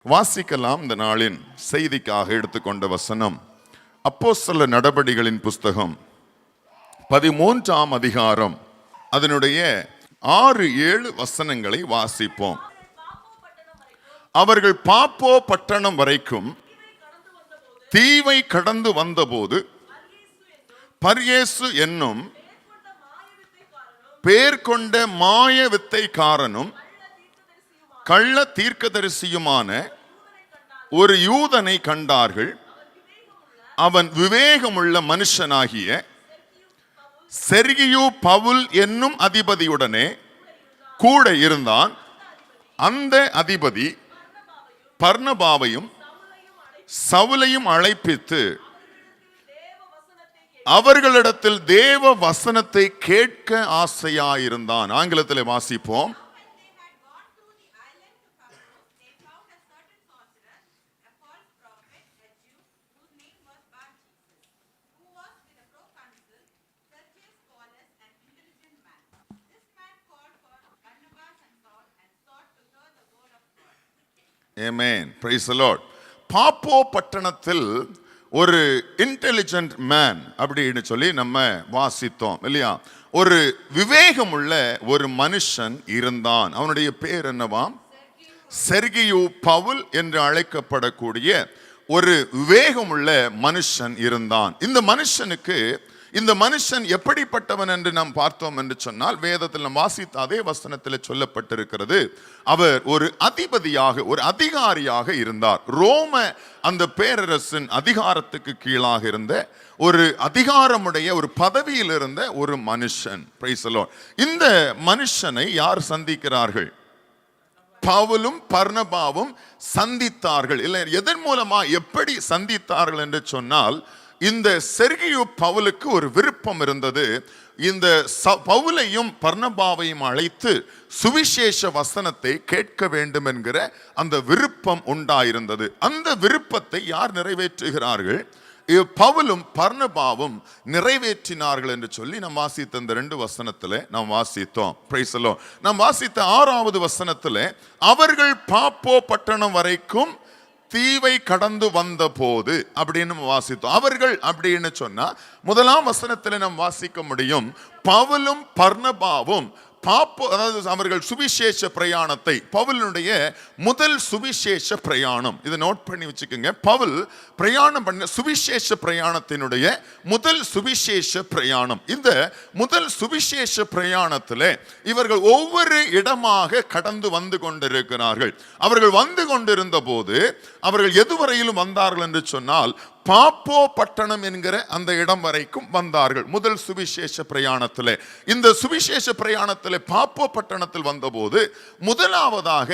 வாசிக்கலாம். இந்த நாளின் செய்திக்காக எடுத்துக்கொண்ட வசனம் அப்போஸ்தலர் நடபடிகளின் புஸ்தகம் 13ஆம் அதிகாரம் அதனுடைய 6-7 வசனங்களை வாசிப்போம். அவர்கள் பாப்போ பட்டணம் வரைக்கும் தீவை கடந்து வந்தபோது பர்யேசு என்னும் பேர் கொண்ட மாய வித்தைக்காரனும் கள்ள தீர்க்கதரிசியுமான ஒரு யூதனை கண்டார்கள். அவன் விவேகமுள்ள மனுஷனாகிய செர்கியு பவுல் என்னும் அதிபதியுடனே கூட இருந்தான். அந்த அதிபதி பர்னபாவையும் சவுலையும் அழைப்பித்து அவர்களிடத்தில் தேவ வசனத்தை கேட்க ஆசையாயிருந்தான். ஆங்கிலத்தில் வாசிப்போம். Amen. Praise the Lord. பாப்போ பட்டணத்தில் ஒரு இன்டெலிஜென்ட் மேன் அப்படின்னு சொல்லி நம்ம வாசித்தோம் இல்லையா? ஒரு விவேகமுள்ள ஒரு மனுஷன் இருந்தான். அவனுடைய பேர் என்னவாம்? செர்கியு பவுல் என்று அழைக்கப்படக்கூடிய ஒரு விவேகமுள்ள மனுஷன் இருந்தான். இந்த மனுஷன் எப்படிப்பட்டவன் என்று நாம் பார்த்தோம் என்று சொன்னால், வேதத்தில் நாம் வாசித்த அதே வசனத்தில் சொல்லப்பட்டிருக்கிறது, அவர் ஒரு அதிபதியாக, ஒரு அதிகாரியாக இருந்தார். ரோம அந்த பேரரசின் அதிகாரத்துக்கு கீழாக இருந்த ஒரு அதிகாரமுடைய ஒரு பதவியில் இருந்த ஒரு மனுஷன். Price the lord. இந்த மனுஷனை யார் சந்திக்கிறார்கள்? பவுலும் பர்னபாவும் சந்தித்தார்கள். இல்லை, எதன் மூலமா எப்படி சந்தித்தார்கள் என்று சொன்னால், இந்த செர்கியு பவுலுக்கு ஒரு விருப்பம் இருந்தது. இந்த பவுலையும் பர்னபாவையும் அழைத்து சுவிசேஷ வசனத்தை கேட்க வேண்டும் என்கிற அந்த விருப்பம் உண்டாயிருந்தது. அந்த விருப்பத்தை யார் நிறைவேற்றுகிறார்கள்? பவுலும் பர்னபாவும் நிறைவேற்றினார்கள் என்று சொல்லி நாம் வாசித்த இந்த 2 வசனத்துல நாம் வாசித்தோம். Praise the lord. நாம் வாசித்த 6வது வசனத்துல அவர்கள் பாப்போ பட்டணம் வரைக்கும் தீவை கடந்து வந்த போது அப்படின்னு வாசித்தோம். அவர்கள் அப்படின்னு சொன்னா 1ஆம் வசனத்துல நாம் வாசிக்க முடியும். பவுலும் பர்னபாவும் பாப்போ, அதாவது அவர்கள் சுவிசேஷ பிரயாணத்தை, பவுலினுடைய முதல் சுவிசேஷ பிரயாணம், இதை நோட் பண்ணி வச்சுக்கோங்க. பவுல் பிரயாணம் பண்ண சுவிசேஷ பிரயாணத்தினுடைய முதல் சுவிசேஷ பிரயாணம். இந்த முதல் சுவிசேஷ பிரயாணத்தில் இவர்கள் ஒவ்வொரு இடமாக கடந்து வந்து கொண்டிருக்கிறார்கள். அவர்கள் வந்து கொண்டிருந்த போது அவர்கள் எதுவரையிலும் வந்தார்கள் என்று சொன்னால், பாப்போ பட்டணம் என்கிற அந்த இடம் வரைக்கும் வந்தார்கள். முதல் சுவிசேஷ பிரயாணத்தில், இந்த சுவிசேஷ பிரயாணத்தில் பாப்போ பட்டணத்தில் வந்தபோது முதலாவதாக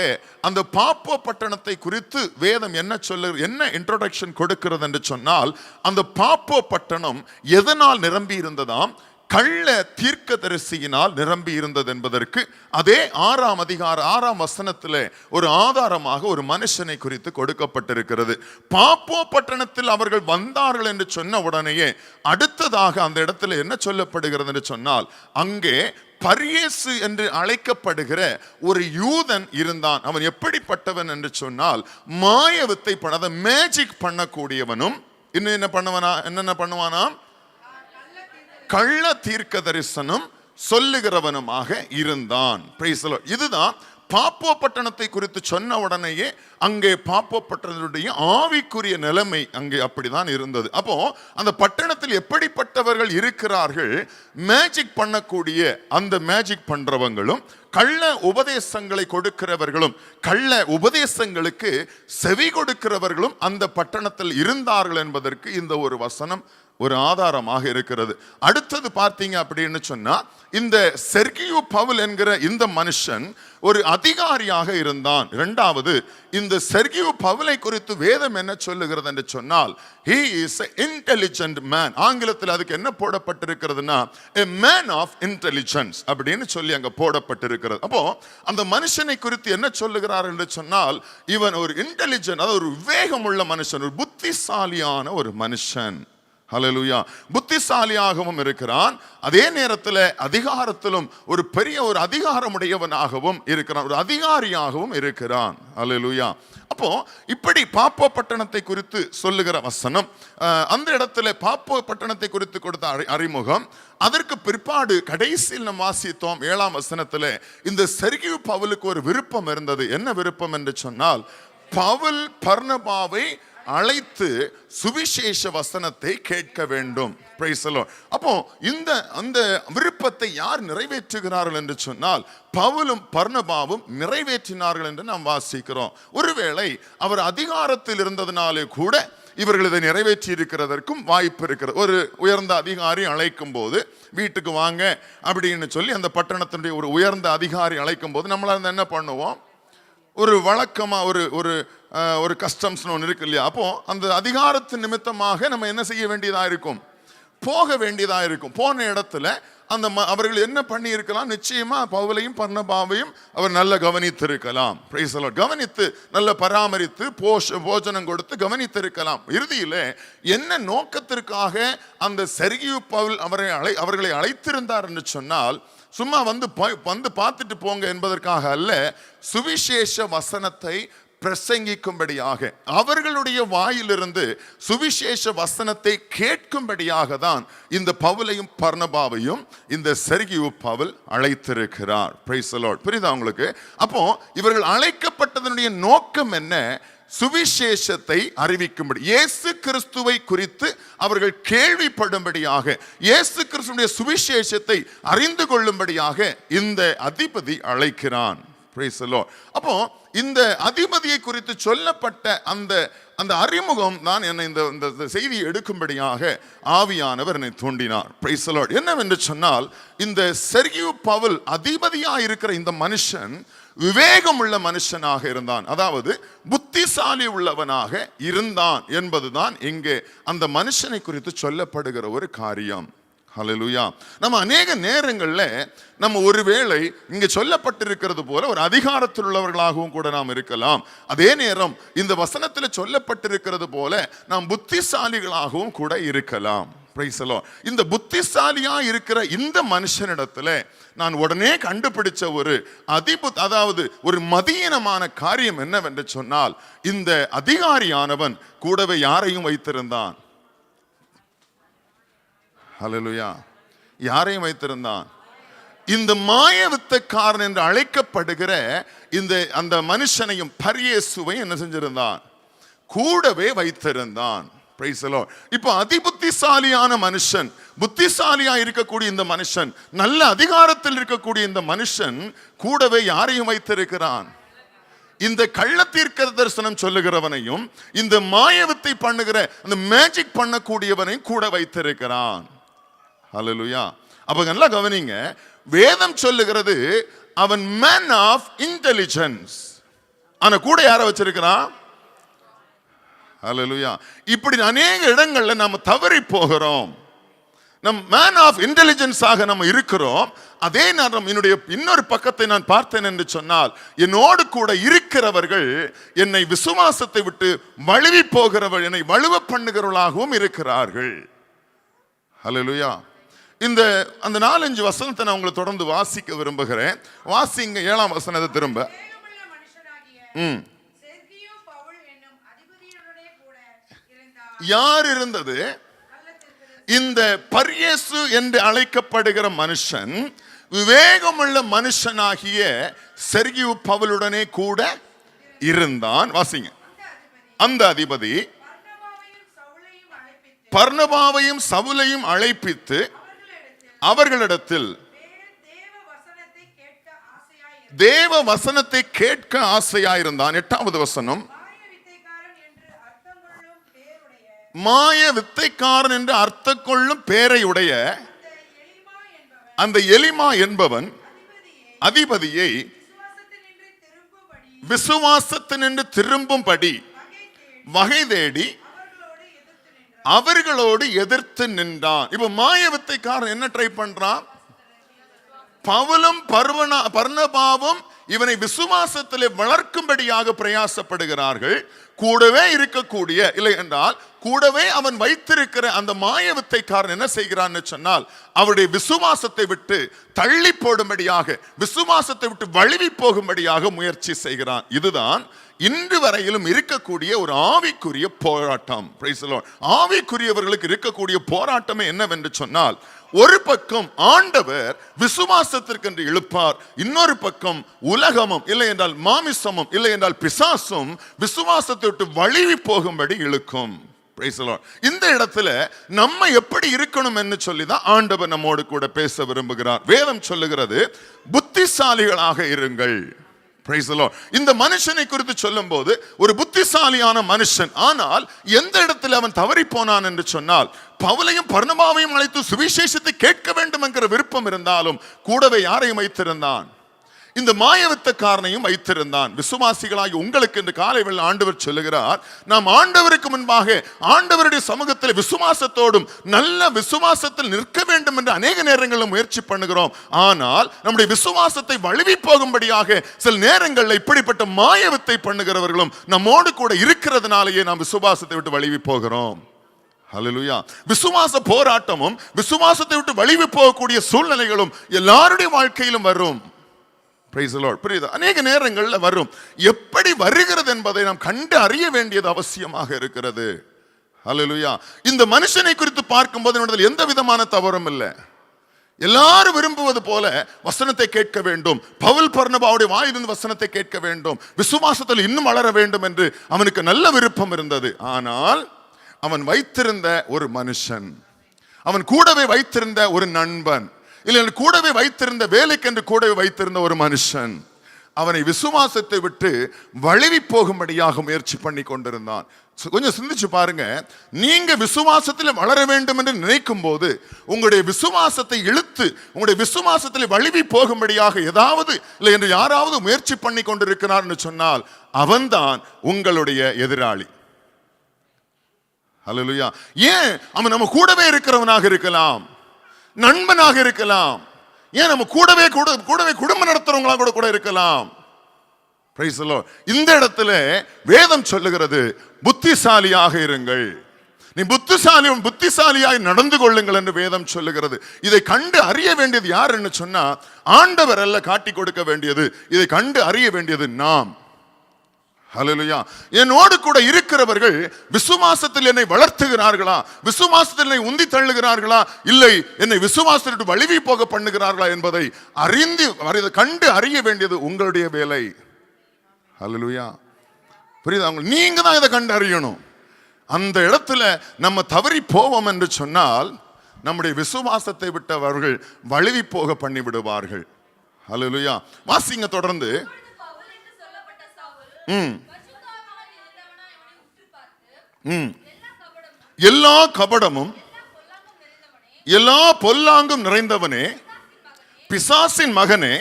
அந்த பாப்போ பட்டணத்தை குறித்து வேதம் என்ன இன்ட்ரோடக்ஷன் கொடுக்கிறது என்று சொன்னால், அந்த பாப்போ பட்டணம் எதனால் நிரம்பி இருந்ததாம்? கள்ள தீர்க்கதரிசியினால் நிரம்பி இருந்தது என்பதற்கு அதே 6ஆம் அதிகாரம் 6ஆம் வசனத்தில் ஒரு ஆதாரமாக ஒரு மனுஷனை குறித்து கொடுக்கப்பட்டிருக்கிறது. பாப்போ பட்டணத்தில் அவர்கள் வந்தார்கள் என்று சொன்ன உடனேயே அடுத்ததாக அந்த இடத்துல என்ன சொல்லப்படுகிறது என்று சொன்னால், அங்கே பர்யேசு என்று அழைக்கப்படுகிற ஒரு யூதன் இருந்தான். அவன் எப்படிப்பட்டவன் என்று சொன்னால், மாய வித்தை பண்ண, மேஜிக் பண்ணக்கூடியவனும், இன்னும் என்னென்ன பண்ணுவானாம்? கள்ள தீர்க்க தரிசனம் சொல்லுகிறவனுமாக இருந்தான். Price the Lord. இதுதான் பாப்போ பட்டணத்தை குறித்து சொன்ன உடனேயே அங்கே பாப்போ பட்டணத்துடைய ஆவிக்குரிய நிலைமை அங்கே அப்படிதான் இருந்தது. அப்போ அந்த பட்டணத்தில் எப்படிப்பட்டவர்கள் இருக்கிறார்கள்? மேஜிக் பண்ணக்கூடிய அந்த மேஜிக் பண்றவங்களும், கள்ள உபதேசங்களை கொடுக்கிறவர்களும், கள்ள உபதேசங்களுக்கு செவி கொடுக்கிறவர்களும் அந்த பட்டணத்தில் இருந்தார்கள் என்பதற்கு இந்த ஒரு வசனம் ஒரு ஆதாரமாக இருக்கிறது. அடுத்தது பார்த்தீங்க அப்படின்னு சொன்னா, இந்த செர்கியு பவுல் என்கிற இந்த மனுஷன் ஒரு அதிகாரியாக இருந்தான். இரண்டாவது, இந்த செர்கியு பவுலை குறித்து வேதம் என்ன சொல்லுகிறது என்று சொன்னால், he is an intelligent man. ஆங்கிலத்தில் அதுக்கு என்ன போடப்பட்டிருக்கிறதுனா, a man of intelligence அப்படின்னு சொல்லி அங்க போடப்பட்டிருக்கிறது. அப்போ அந்த மனுஷனை குறித்து என்ன சொல்லுகிறார் என்று சொன்னால், இவன் ஒரு இன்டெலிஜென்ட், அதாவது ஒரு விவேகமுள்ள மனுஷன், ஒரு புத்திசாலியான ஒரு மனுஷன். ஹல்லேலூயா. புத்திசாலியாகவும் இருக்கிறான், அதே நேரத்தில் அதிகாரத்திலும் ஒரு பெரிய ஒரு அதிகாரமுடையவனாகவும் இருக்கிறான், ஒரு அதிகாரியாகவும் இருக்கிறான். ஹல்லேலூயா. அப்போ இப்படி பாப்போ பட்டணத்தை குறித்து சொல்லுகிற வசனம், அந்த இடத்துல பாப்போ பட்டணத்தை குறித்து கொடுத்த அறிமுகம். அதற்கு பிற்பாடு கடைசியில் நாம் வாசித்தோம் 7ஆம் வசனத்தில், இந்த செர்கியு பவுலுக்கு ஒரு விருப்பம் இருந்தது. என்ன விருப்பம் என்று சொன்னால், பவுல் பர்னபாவை அழைத்து சுவிசேஷ வசனத்தை கேட்க வேண்டும். Price the Lord. அப்போ அந்த விருப்பத்தை யார் நிறைவேற்றுகிறார்கள் என்று சொன்னால், பவுலும் பர்னபாவும் நிறைவேற்றினார்கள் என்று நாம் வாசிக்கிறோம். ஒருவேளை அவர் அதிகாரத்தில் இருந்ததினாலே கூட இவர்கள் இதை நிறைவேற்றி இருக்கிறதற்கும் வாய்ப்பு இருக்கிறது. ஒரு உயர்ந்த அதிகாரி அழைக்கும் போது வீட்டுக்கு வாங்க அப்படின்னு சொல்லி அந்த பட்டணத்தினுடைய ஒரு உயர்ந்த அதிகாரி அழைக்கும் போது நம்மளால என்ன பண்ணுவோம், ஒரு வழக்கமா ஒரு கஸ்டம்ஸ்னு ஒன்று இருக்கு இல்லையா? அப்போ அந்த அதிகாரத்தின் நிமித்தமாக நம்ம என்ன செய்ய வேண்டியதா இருக்கும், போக வேண்டியதா இருக்கும். போன இடத்துல அவர்கள் என்ன பண்ணி இருக்கலாம், நிச்சயமா பவுலையும் பர்னபாவையும் அவர் நல்ல கவனித்திருக்கலாம். Price the Lord. கவனித்து நல்ல பராமரித்து போஜனம் கொடுத்து கவனித்திருக்கலாம். இறுதியில் என்ன நோக்கத்திற்காக அந்த செர்கியு பவுல் அவர்களை அழைத்திருந்தார் என்று சொன்னால், சும்மா வந்து பார்த்துட்டு போங்க என்பதற்காக அல்ல, சுவிசேஷ வசனத்தை பிரசங்கிக்கும்படியாக, அவர்களுடைய வாயிலிருந்து சுவிசேஷ வசனத்தை கேட்கும்படியாக தான் இந்த பவுலையும் பர்னபாவையும் இந்த செர்கியு பவுல் அழைத்திருக்கிறார். Price the Lord. புரியுதா உங்களுக்கு? அப்போ இவர்கள் அழைக்கப்பட்டதனுடைய நோக்கம் என்ன? சுவிசேஷத்தை அறிவிக்கும்படி, இயேசு கிறிஸ்துவை குறித்து அவர்கள் கேள்விப்படும்படியாக, இயேசு கிறிஸ்துவினுடைய சுவிசேஷத்தை அறிந்து கொள்ளும்படியாக இந்த அதிபதி அழைக்கிறான். Price the Lord. அப்போ இந்த அதிபதியை குறித்து சொல்லப்பட்ட அந்த அறிமுகம் தான் என்னை இந்த செய்தியை எடுக்கும்படியாக ஆவியானவர் என்னை தூண்டினார். Price the Lord. என்னவென்று சொன்னால், இந்த செர்கியு பவுல் அதிபதியாக இருக்கிற இந்த மனுஷன் விவேகம் உள்ள மனுஷனாக இருந்தான், அதாவது புத்திசாலி உள்ளவனாக இருந்தான் என்பதுதான் இங்கே அந்த மனுஷனை குறித்து சொல்லப்படுகிற ஒரு காரியம். ஹல்லேலூயா. நம்ம அநேக நேரங்களில் நம்ம ஒருவேளை இங்கே சொல்லப்பட்டிருக்கிறது போல ஒரு அதிகாரத்தில் உள்ளவர்களாகவும் கூட நாம் இருக்கலாம். அதே நேரம் இந்த வசனத்தில் சொல்லப்பட்டிருக்கிறது போல நாம் புத்திசாலிகளாகவும் கூட இருக்கலாம். Price the lord. இந்த புத்திசாலியா இருக்கிற இந்த மனுஷனிடத்துல நான் உடனே கண்டுபிடிச்ச அதாவது ஒரு மதியீனமான காரியம் என்னவென்று சொன்னால், இந்த அதிகாரியானவன் கூடவே யாரையும் வைத்திருந்தான். ஹல்லேலூயா. யாரையும் வைத்திருந்தான்? இந்த மாய வித்தைக்காரன் என்று அழைக்கப்படுகிற அந்த மனுஷனையும் பரியேசுவை என்ன செஞ்சிருந்தான்? கூடவே வைத்திருந்தான். Praise the Lord. இப்போ அதிபுத்திசாலியான மனுஷன், புத்திசாலியா இருக்கக்கூடிய இந்த மனுஷன், நல்ல அதிகாரத்தில் இருக்கக்கூடிய இந்த மனுஷன் கூடவே யாரையும் வைத்திருக்கிறான்? இந்த கள்ள தீர்க்க தரிசனம் சொல்லுகிறவனையும், இந்த மாயவித்தை பண்ணுகிற அந்த மேஜிக் பண்ணக்கூடியவனையும் கூட வைத்திருக்கிறான். ஹல்லேலூயா. அப்ப நல்லா கவனிங்க, வேதம் சொல்லுகிறது அவன் மேன் ஆஃப் இன்டெலிஜென்ஸ். ஆனா கூட யாரை வச்சிருக்கிறான்? ஹல்லேலூயா. இப்படி அநேக இடங்கள்ல நம்ம தவறி போகிறோம். நம் மேன் ஆஃப் இன்டெலிஜென்ஸாக நம்ம இருக்கிறோம். அதே நேரம் என்னுடைய இன்னொரு பக்கத்தை நான் பார்த்தேன் என்று சொன்னால், என்னோடு கூட இருக்கிறவர்கள் என்னை விசுவாசத்தை விட்டு வழுவி போகிறவர்கள், என்னை வழுவ பண்ணுகிறவர்களாகவும் இருக்கிறார்கள். ஹல்லேலூயா. அந்த 4-5 வசனத்தை நான் உங்களை தொடர்ந்து வாசிக்க விரும்புகிறேன். வாசிங்க 7ஆம் வசனத்தை திரும்ப. யார் இருந்தது? இந்த பரியேசு என்று அழைக்கப்படுகிற மனுஷன் விவேகமுள்ள மனுஷனாகிய செர்கியு பவுலுடனே கூட இருந்தான். வாசிங்க. அந்த அதிபதி பர்னபாவையும் சவுலையும் அழைப்பித்து அவர்களிடத்தில் தேவ வசனத்தை கேட்க ஆசையாயிருந்தான். 8வது வசனம். மாய வித்தைக்காரன் என்று அர்த்தம் கொள்ளும் பேரையுடைய அந்த எலிமா என்பவன் அதிபதியை விசுவாசத்தினின்று திரும்பும்படி வகை தேடி அவர்களோடு எதிர்த்து நின்றான். இப்ப மாய வித்தைக்காரன் என்ன ட்ரை பண்றான்? பவுலும் பர்னபாவும் இவனை விசுவாசத்திலே வளர்க்கும்படியாக பிரயாசப்படுகிறார்கள். கூடவே இருக்கக்கூடிய, இல்லை என்றால் கூடவே அவன் வைத்திருக்கிற அந்த மாய வித்தைக்காரன் என்ன செய்கிறான்னு சொன்னால், அவருடைய விசுவாசத்தை விட்டு தள்ளி போடும்படியாக, விசுவாசத்தை விட்டு வழுவி போகும்படியாக முயற்சி செய்கிறான். இதுதான் இன்று வரையிலும் இருக்கக்கூடிய ஒரு ஆவிக்குரிய போராட்டம். ஆவிக்குரியவர்களுக்கு இருக்கக்கூடிய போராட்டமே என்னவென்று சொன்னால், ஒரு பக்கம் ஆண்டவர் விசுவாசத்திற்கு இழுப்பார், இன்னொரு பக்கம் உலகமும் இல்லை என்றால் மாமிசமும் இல்லை என்றால் பிசாசும் விசுவாசத்தை விட்டு வழுவி போகும்படி இழுக்கும். இந்த இடத்துல நம்ம எப்படி இருக்கணும் என்று சொல்லிதான் ஆண்டவர் நம்மோடு கூட பேச விரும்புகிறார். வேதம் சொல்லுகிறது, புத்திசாலிகளாக இருங்கள். இந்த மனுஷனை குறித்து சொல்லும் போது ஒரு புத்திசாலியான மனுஷன், ஆனால் எந்த இடத்துல அவன் தவறி போனான் என்று சொன்னால், பவுலையும் பர்னபாவையும் அழைத்து சுவிசேஷத்தை கேட்க வேண்டும் என்கிற விருப்பம் இருந்தாலும் கூடவே யாரையும் வைத்திருந்தான்? இந்த மாயவித்தக்காரனையும் வைத்திருந்தான். விசுவாசிகளாகி உங்களுக்கு இந்த காலை வேளை ஆண்டவர் சொல்லுகிறார், நாம் ஆண்டவருக்கு முன்பாக ஆண்டவருடைய சமூகத்தில் விசுவாசத்தோடும் நல்ல விசுவாசத்தில் நிற்க வேண்டும் என்று அநேக நேரங்களில் முயற்சி பண்ணுகிறோம். ஆனால் நம்முடைய விசுவாசத்தை வழுவி போகும்படியாக சில நேரங்களில் இப்படிப்பட்ட மாயவித்தை பண்ணுகிறவர்களும் நம்மோடு கூட இருக்கிறதுனாலேயே நாம் விசுவாசத்தை விட்டு வழுவி போகிறோம். ஹல்லேலூயா. விசுவாச போராட்டமும் விசுவாசத்தை விட்டு வழுவி போகக்கூடிய சூழ்நிலைகளும் எல்லாருடைய வாழ்க்கையிலும் வரும். புரியுது? அநேக நேரங்களில் வரும். எப்படி வருகிறது என்பதை நாம் கண்டு அறிய வேண்டியது அவசியமாக இருக்கிறது. ஹல்லேலூயா. இந்த மனுஷனை குறித்து பார்க்கும்போது எந்த விதமான தவறும் இல்லை. எல்லாரும் விரும்புவது போல வசனத்தை கேட்க வேண்டும், பவுல் பர்னபாவுடைய வாயிலிருந்து வசனத்தை கேட்க வேண்டும், விசுவாசத்தில் இன்னும் வளர வேண்டும் என்று அவனுக்கு நல்ல விருப்பம் இருந்தது. ஆனால் அவன் வைத்திருந்த ஒரு மனுஷன், அவன் கூடவே வைத்திருந்த ஒரு நண்பன், இல்லை கூடவே வைத்திருந்த வேலைக்கென்று கூடவே வைத்திருந்த ஒரு மனுஷன் அவனை விசுவாசத்தை விட்டு வழுவி போகும்படியாக முயற்சி பண்ணி கொண்டிருந்தான். கொஞ்சம் சிந்திச்சு பாருங்க. நீங்க விசுவாசத்தில் வளர வேண்டும் என்று நினைக்கும் போது உங்களுடைய விசுவாசத்தை இழுத்து உங்களுடைய விசுவாசத்தில் வழுவி போகும்படியாக ஏதாவது இல்லை என்று யாராவது முயற்சி பண்ணி கொண்டிருக்கிறார் என்று சொன்னால் அவன்தான் உங்களுடைய எதிராளி. ஹல்லேலூயா. ஏன்? அவன் நம்ம கூடவே இருக்கிறவனாக இருக்கலாம், நண்பனாக இருக்கலாம், ஏன் நம்ம கூடவே குடும்ப நடத்துறவங்களா கூட இருக்கலாம். இந்த இடத்துல வேதம் சொல்லுகிறது, புத்திசாலியாக இருங்கள், நீ புத்திசாலியாய் நடந்து கொள்ளுங்கள் என்று வேதம் சொல்லுகிறது. இதை கண்டு அறிய வேண்டியது யார் என்று சொன்னா ஆண்டவர் அல்ல காட்டி கொடுக்க வேண்டியது, இதை கண்டு அறிய வேண்டியது நாம். ஹல்லேலூயா. என்னோடு கூட இருக்கிறவர்கள் விசுவாசத்தில் என்னை வளர்த்துகிறார்களா, விசுவாசத்தில் என்னை உந்தி தள்ளுகிறார்களா, இல்லை என்னை விசுவாசத்திற்கு வழுவி போக பண்ணுகிறார்களா என்பதை கண்டு அறிய வேண்டியது உங்களுடைய வேலை. ஹல்லேலூயா. புரியுதா? நீங்க தான் இதை கண்டு அறியணும். அந்த இடத்துல நம்ம தவறி போவோம் என்று சொன்னால் நம்முடைய விசுவாசத்தை விட்டவர்கள் வழுவி போக பண்ணி விடுவார்கள். ஹல்லேலூயா. வாசிங்க தொடர்ந்து. எல்லா கபடமும் எல்லா பொல்லாங்கும் நிறைந்தவனே, பிசாசின் மகனே,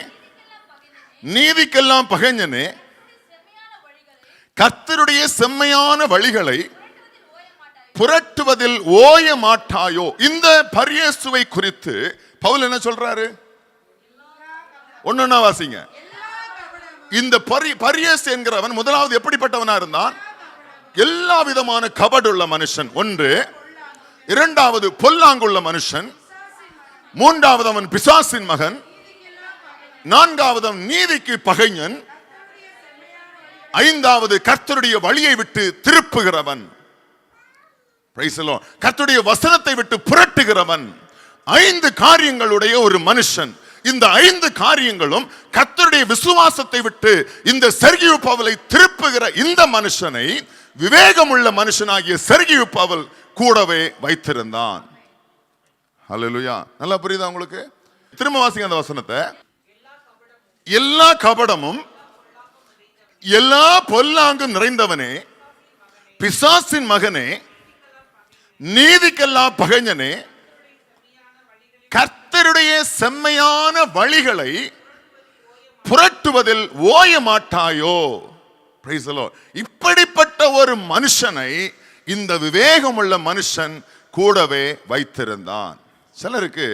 நீதிக்கெல்லாம் பகைஞனே, கர்த்தருடைய செம்மையான வழிகளை புரட்டுவதில் ஓய மாட்டாயோ. இந்த பரியேசுவை குறித்து பவுல் என்ன சொல்றாரு? ஒன்னொன்னா வாசிங்க. இந்த பரியேசு என்கிறவன் முதலாவது எப்படிப்பட்டவனா இருந்தான்? எல்லா விதமான கபடுள்ள மனுஷன் ஒன்று, இரண்டாவது பொல்லாங்குள்ள மனுஷன், மூன்றாவது அவன் பிசாசின் மகன், நான்காவது அவன் நீதிக்கு பகைஞன், ஐந்தாவது கர்த்தருடைய வழியை விட்டு திருப்புகிறவன், கர்த்தருடைய வசனத்தை விட்டு புரட்டுகிறவன். 5 காரியங்களுடைய ஒரு மனுஷன். இந்த 5 காரியங்களும் கர்த்தருடைய விசுவாசத்தை விட்டு இந்த செர்கியு பவுலை திருப்புகிற இந்த மனுஷனை விவேகமுள்ள மனுஷனாகிய செர்கியு பவுல் கூடவே வைத்திருந்தான். ஹல்லேலூயா. நல்லா புரியுதா உங்களுக்கு? திரும்ப வாசிங்க அந்த வசனத்தை. எல்லா கபடமும் எல்லா பொல்லாங்கும் நிறைந்தவனே, பிசாசின் மகனே, நீதிக்கெல்லாம் பகைஞனே, கர்த்தருடைய செம்மையான வழிகளை புரட்டுவதில் ஓய மாட்டாயோ. இப்படிப்பட்ட ஒரு மனுஷனை இந்த விவேகமுள்ள மனுஷன் கூடவே வைத்திருந்தான். சிலருக்கு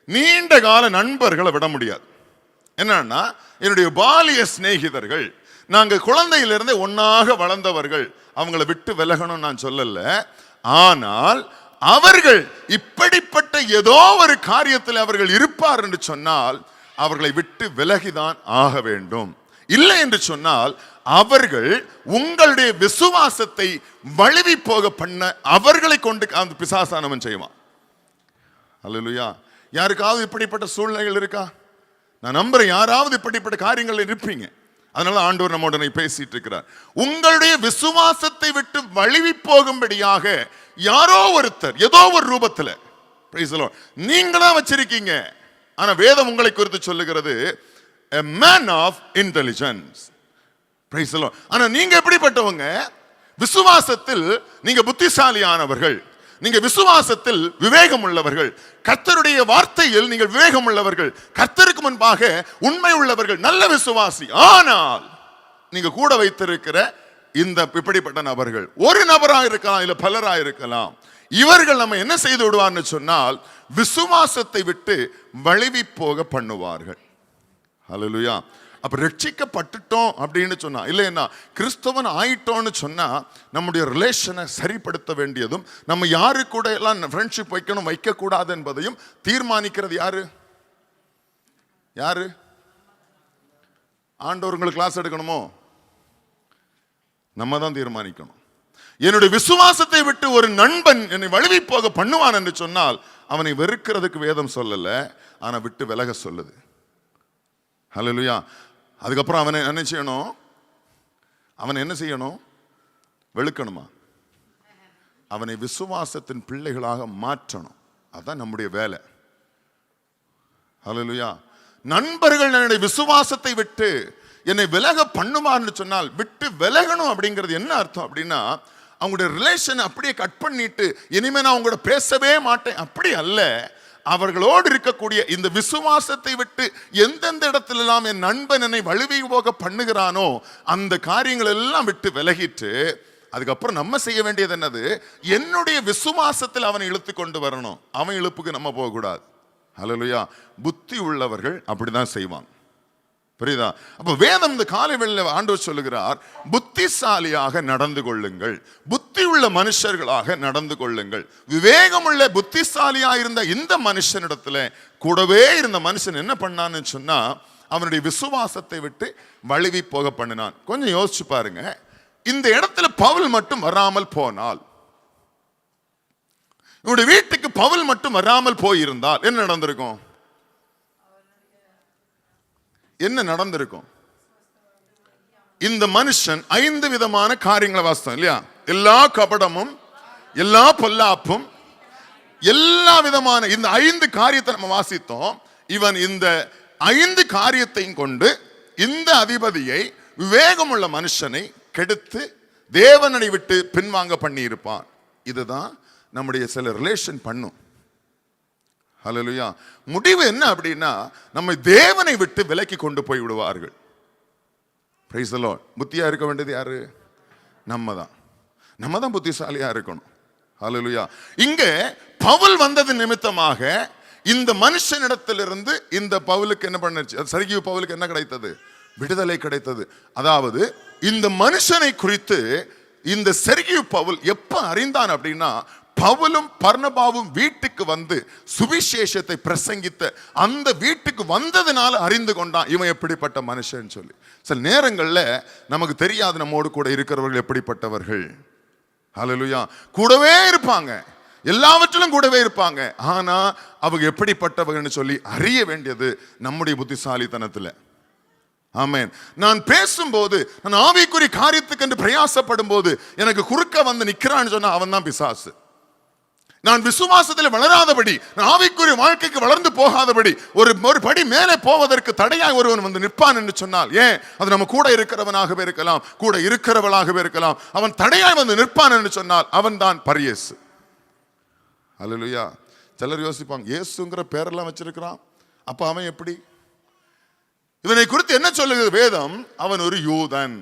நீண்ட கால நண்பர்களை விட முடியாது. என்னன்னா என்னுடைய பாலிய சிநேகிதர்கள், நாங்க குழந்தையிலிருந்தே ஒன்னாக வளர்ந்தவர்கள், அவங்கள விட்டு விலகணும் நான் சொல்லல. ஆனால் அவர்கள் இப்படிப்பட்ட ஏதோ ஒரு காரியத்தில் அவர்கள் இருப்பார் என்று சொன்னால் அவர்களை விட்டு விலகிதான் ஆக வேண்டும். இல்லை என்று சொன்னால் அவர்கள் உங்களுடைய விசுவாசத்தை வழுவி போக பண்ண அவர்களை கொண்டு அந்த பிசாசானவன் செய்வான். அல்லேலூயா. யாருக்காவது இப்படிப்பட்ட சூழ்நிலைகள் இருக்கா? நான் நம்புறேன் யாராவது இப்படிப்பட்ட காரியங்கள் இருப்பீங்க. அதனால ஆண்டவர் நம்முடனே பேசிட்டு இருக்கிறார். உங்களுடைய விசுவாசத்தை விட்டு வழுவி போகும்படியாக யாரோ ஒருத்தர் ஏதோ ஒரு ரூபத்துல நீங்களா வச்சிருக்கீங்க. ஆனா வேதம் உங்களை குறித்து சொல்லுகிறது a man of intelligence. Praise the Lord. ஆனா நீங்க எப்படிப்பட்டவங்க? விசுவாசத்தில் நீங்க புத்திசாலியானவர்கள், நீங்க விசுவாசத்தில் விவேகம் உள்ளவர்கள், கர்த்தருடைய வார்த்தையில் நீங்கள் விவேகம் உள்ளவர்கள், கர்த்தருக்கு முன்பாக உண்மை உள்ளவர்கள், நல்ல விசுவாசி. ஆனால் நீங்க கூட வைத்திருக்கிற இந்த இப்படிப்பட்ட நபர்கள் ஒரு நபராக இருக்கலாம், இல்ல பலராக இருக்கலாம். இவர்கள் நம்ம என்ன செய்து விடுவார்னு சொன்னால் விசுவாசத்தை விட்டு வழுவி போக பண்ணுவார்கள். ஹல்லேலூயா. அப்ப ரட்சிக்கப்பட்டுட்டோம் அப்படின்னு சொன்னா, இல்லைன்னா கிறிஸ்தவன் ஆயிட்டோம்னு சொன்னா நம்முடைய ரிலேஷனை சரிப்படுத்த வேண்டியதும், நம்ம யாரு கூட எல்லாம் ஃப்ரெண்ட்ஷிப் வைக்கணும் வைக்க கூடாது என்பதையும் தீர்மானிக்கிறது யாரு? யாரு? ஆண்டவர்களுக்கு கிளாஸ் எடுக்கணுமோ? நம்ம தான் தீர்மானிக்கணும். என்னுடைய விசுவாசத்தை விட்டு ஒரு நண்பன் என்னை வழுவி போக பண்ணுவான் என்று சொன்னால் அவனை வெறுக்கிறதுக்கு வேதம் சொல்லல, ஆனா விட்டு விலக சொல்லுது. ஹல்லேலூயா. அதுக்கப்புறம் அவனை என்ன செய்யணும்? அவனை என்ன செய்யணும்? வெளுக்கணுமா? அவனை விசுவாசத்தின் பிள்ளைகளாக மாற்றணும். அதான் நம்முடைய வேலை. ஹல்லேலூயா. நண்பர்கள் என்னுடைய விசுவாசத்தை விட்டு என்னை விலக பண்ணுவார்னு சொன்னால் விட்டு விலகணும் அப்படிங்கிறது என்ன அர்த்தம் அப்படின்னா, அவங்களுடைய ரிலேஷன் அப்படியே கட் பண்ணிட்டு இனிமே நான் அவங்களோட பேசவே மாட்டேன் அப்படி அல்ல. அவர்களோடு இருக்கக்கூடிய இந்த விசுவாசத்தை விட்டு எந்தெந்த இடத்துல எல்லாம் என் நண்பன் என்னை வழுவி போக பண்ணுகிறானோ அந்த காரியங்கள் எல்லாம் விட்டு விலகிட்டு அதுக்கப்புறம் நம்ம செய்ய வேண்டியது என்னது? என்னுடைய விசுவாசத்தில் அவனை இழுத்து கொண்டு வரணும். அவன் இழுப்புக்கு நம்ம போகக்கூடாது. ஹல்லேலூயா. புத்தி உள்ளவர்கள் அப்படிதான் செய்வாங்க. புரியுதா? அப்ப வேதம் இந்த காலை வேளையில ஆண்டவர் சொல்லுகிறார், புத்திசாலியாக நடந்து கொள்ளுங்கள், புத்தி உள்ள மனுஷர்களாக நடந்து கொள்ளுங்கள். விவேகமுள்ள புத்திசாலியா இருந்த இந்த மனுஷனிடத்துல கூடவே இருந்த மனுஷன் என்ன பண்ணான்னு சொன்னா அவனுடைய விசுவாசத்தை விட்டு வழுவி போக பண்ணினான். கொஞ்சம் யோசிச்சு பாருங்க, இந்த இடத்துல பவுல் மட்டும் வராமல் போனால், இவனுடைய வீட்டுக்கு பவுல் மட்டும் வராமல் போயிருந்தால் என்ன நடந்திருக்கும்? என்ன நடந்திருக்கும்? இந்த மனுஷன் 5 விதமான காரியங்களை வாசித்தோம் இல்லையா? எல்லா கபடமும், எல்லா பொல்லாப்பும், எல்லா விதமான இந்த 5 காரியத்தை நம்ம வாசித்தோம். இவன் இந்த 5 காரியத்தையும் கொண்டு இந்த அதிபதியை, விவேகமுள்ள மனுஷனை கெடுத்து தேவனை விட்டு பின்வாங்க பண்ணி இருப்பான். இதுதான் நம்முடைய சில ரிலேஷன் பண்ணும். ஹல்லேலூயா. முடிவு என்ன அப்படின்னா நம்ம தேவனை விட்டு விலக்கி கொண்டு போய் விடுவார்கள். Price the Lord. புத்தியா இருக்க வேண்டியது யாரு? நம்ம தான் புத்திசாலியா இருக்கணும். ஹல்லேலூயா. இங்க பவுல் வந்தது நிமித்தமாக இந்த மனுஷனிடத்திலிருந்து இந்த பவுலுக்கு என்ன பண்ணுச்சு? சர்கியு பவுலுக்கு என்ன கிடைத்தது? விடுதலை கிடைத்தது. அதாவது இந்த மனுஷனை குறித்து இந்த செர்கியு பவுல் எப்ப அறிந்தான் அப்படின்னா, பவுலும் பர்னபாவும் வீட்டுக்கு வந்து சுவிசேஷத்தை பிரசங்கித்த அந்த வீட்டுக்கு வந்ததுனால அறிந்து கொண்டான் இவன் எப்படிப்பட்ட மனுஷன் சொல்லி. சில நேரங்கள்ல நமக்கு தெரியாது நம்மோடு கூட இருக்கிறவர்கள் எப்படிப்பட்டவர்கள். ஹல்லேலூயா. கூடவே இருப்பாங்க, எல்லாவற்றிலும் கூடவே இருப்பாங்க, ஆனா அவங்க எப்படிப்பட்டவர்கள் சொல்லி அறிய வேண்டியது நம்முடைய புத்திசாலித்தனத்துல. ஆமென். நான் பேசும்போது, நான் ஆவிக்குரிய காரியத்துக்கு என்று பிரயாசப்படும் போது எனக்கு குறுக்க வந்து நிக்கிறான்னு சொன்னா அவன் தான் பிசாசு. நான் விசுவாசத்தில் வளராதபடி, நான் ஆவிக்குரிய வாழ்க்கைக்கு வளர்ந்து போகாதபடி, ஒரு படி மேலே போவதற்கு தடையாய் ஒருவன் வந்து நிற்பான் என்று சொன்னால், ஏன் அது நம்ம கூட இருக்கிறவனாகவே இருக்கலாம், கூட இருக்கிறவளாகவே இருக்கலாம், அவன் தடையாய் வந்து நிற்பான் என்று சொன்னால் அவன் தான் பரியேசு. ஹல்லேலூயா. சிலர் யோசிப்பாங்க, இயேசுங்கிற பேரெல்லாம் வச்சிருக்கிறான், அப்ப அவன் எப்படி? இவனை குறித்து என்ன சொல்லுகிறது வேதம்? அவன் ஒரு யூதன்.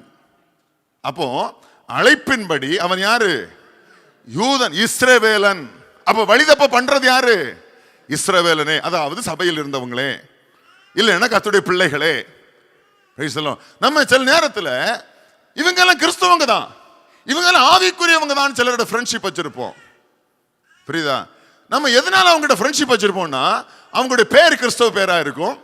அப்போ அழைப்பின்படி அவன் யாரு? யூதன், இஸ்ரவேலன். அப்ப வழிதப்ப பண்றது யாரு? இஸ்ரவேலனே, அதாவது சபையில் இருந்தவங்களே. இல்லைன்னா கர்த்தருடைய பிள்ளைகளே. நம்ம சில நேரத்துல இவங்க எல்லாம் கிறிஸ்தவங்க தான், இவங்க எல்லாம் ஆவிக்குரியவங்க தான் சிலரோட ஃப்ரெண்ட்ஷிப் வச்சிருப்போம். புரியுதா? நம்ம எதனால அவங்ககிட்ட ஃப்ரெண்ட்ஷிப் வச்சிருப்போம்னா, அவங்களுடைய பேர் கிறிஸ்தவ பேரா இருக்கும்,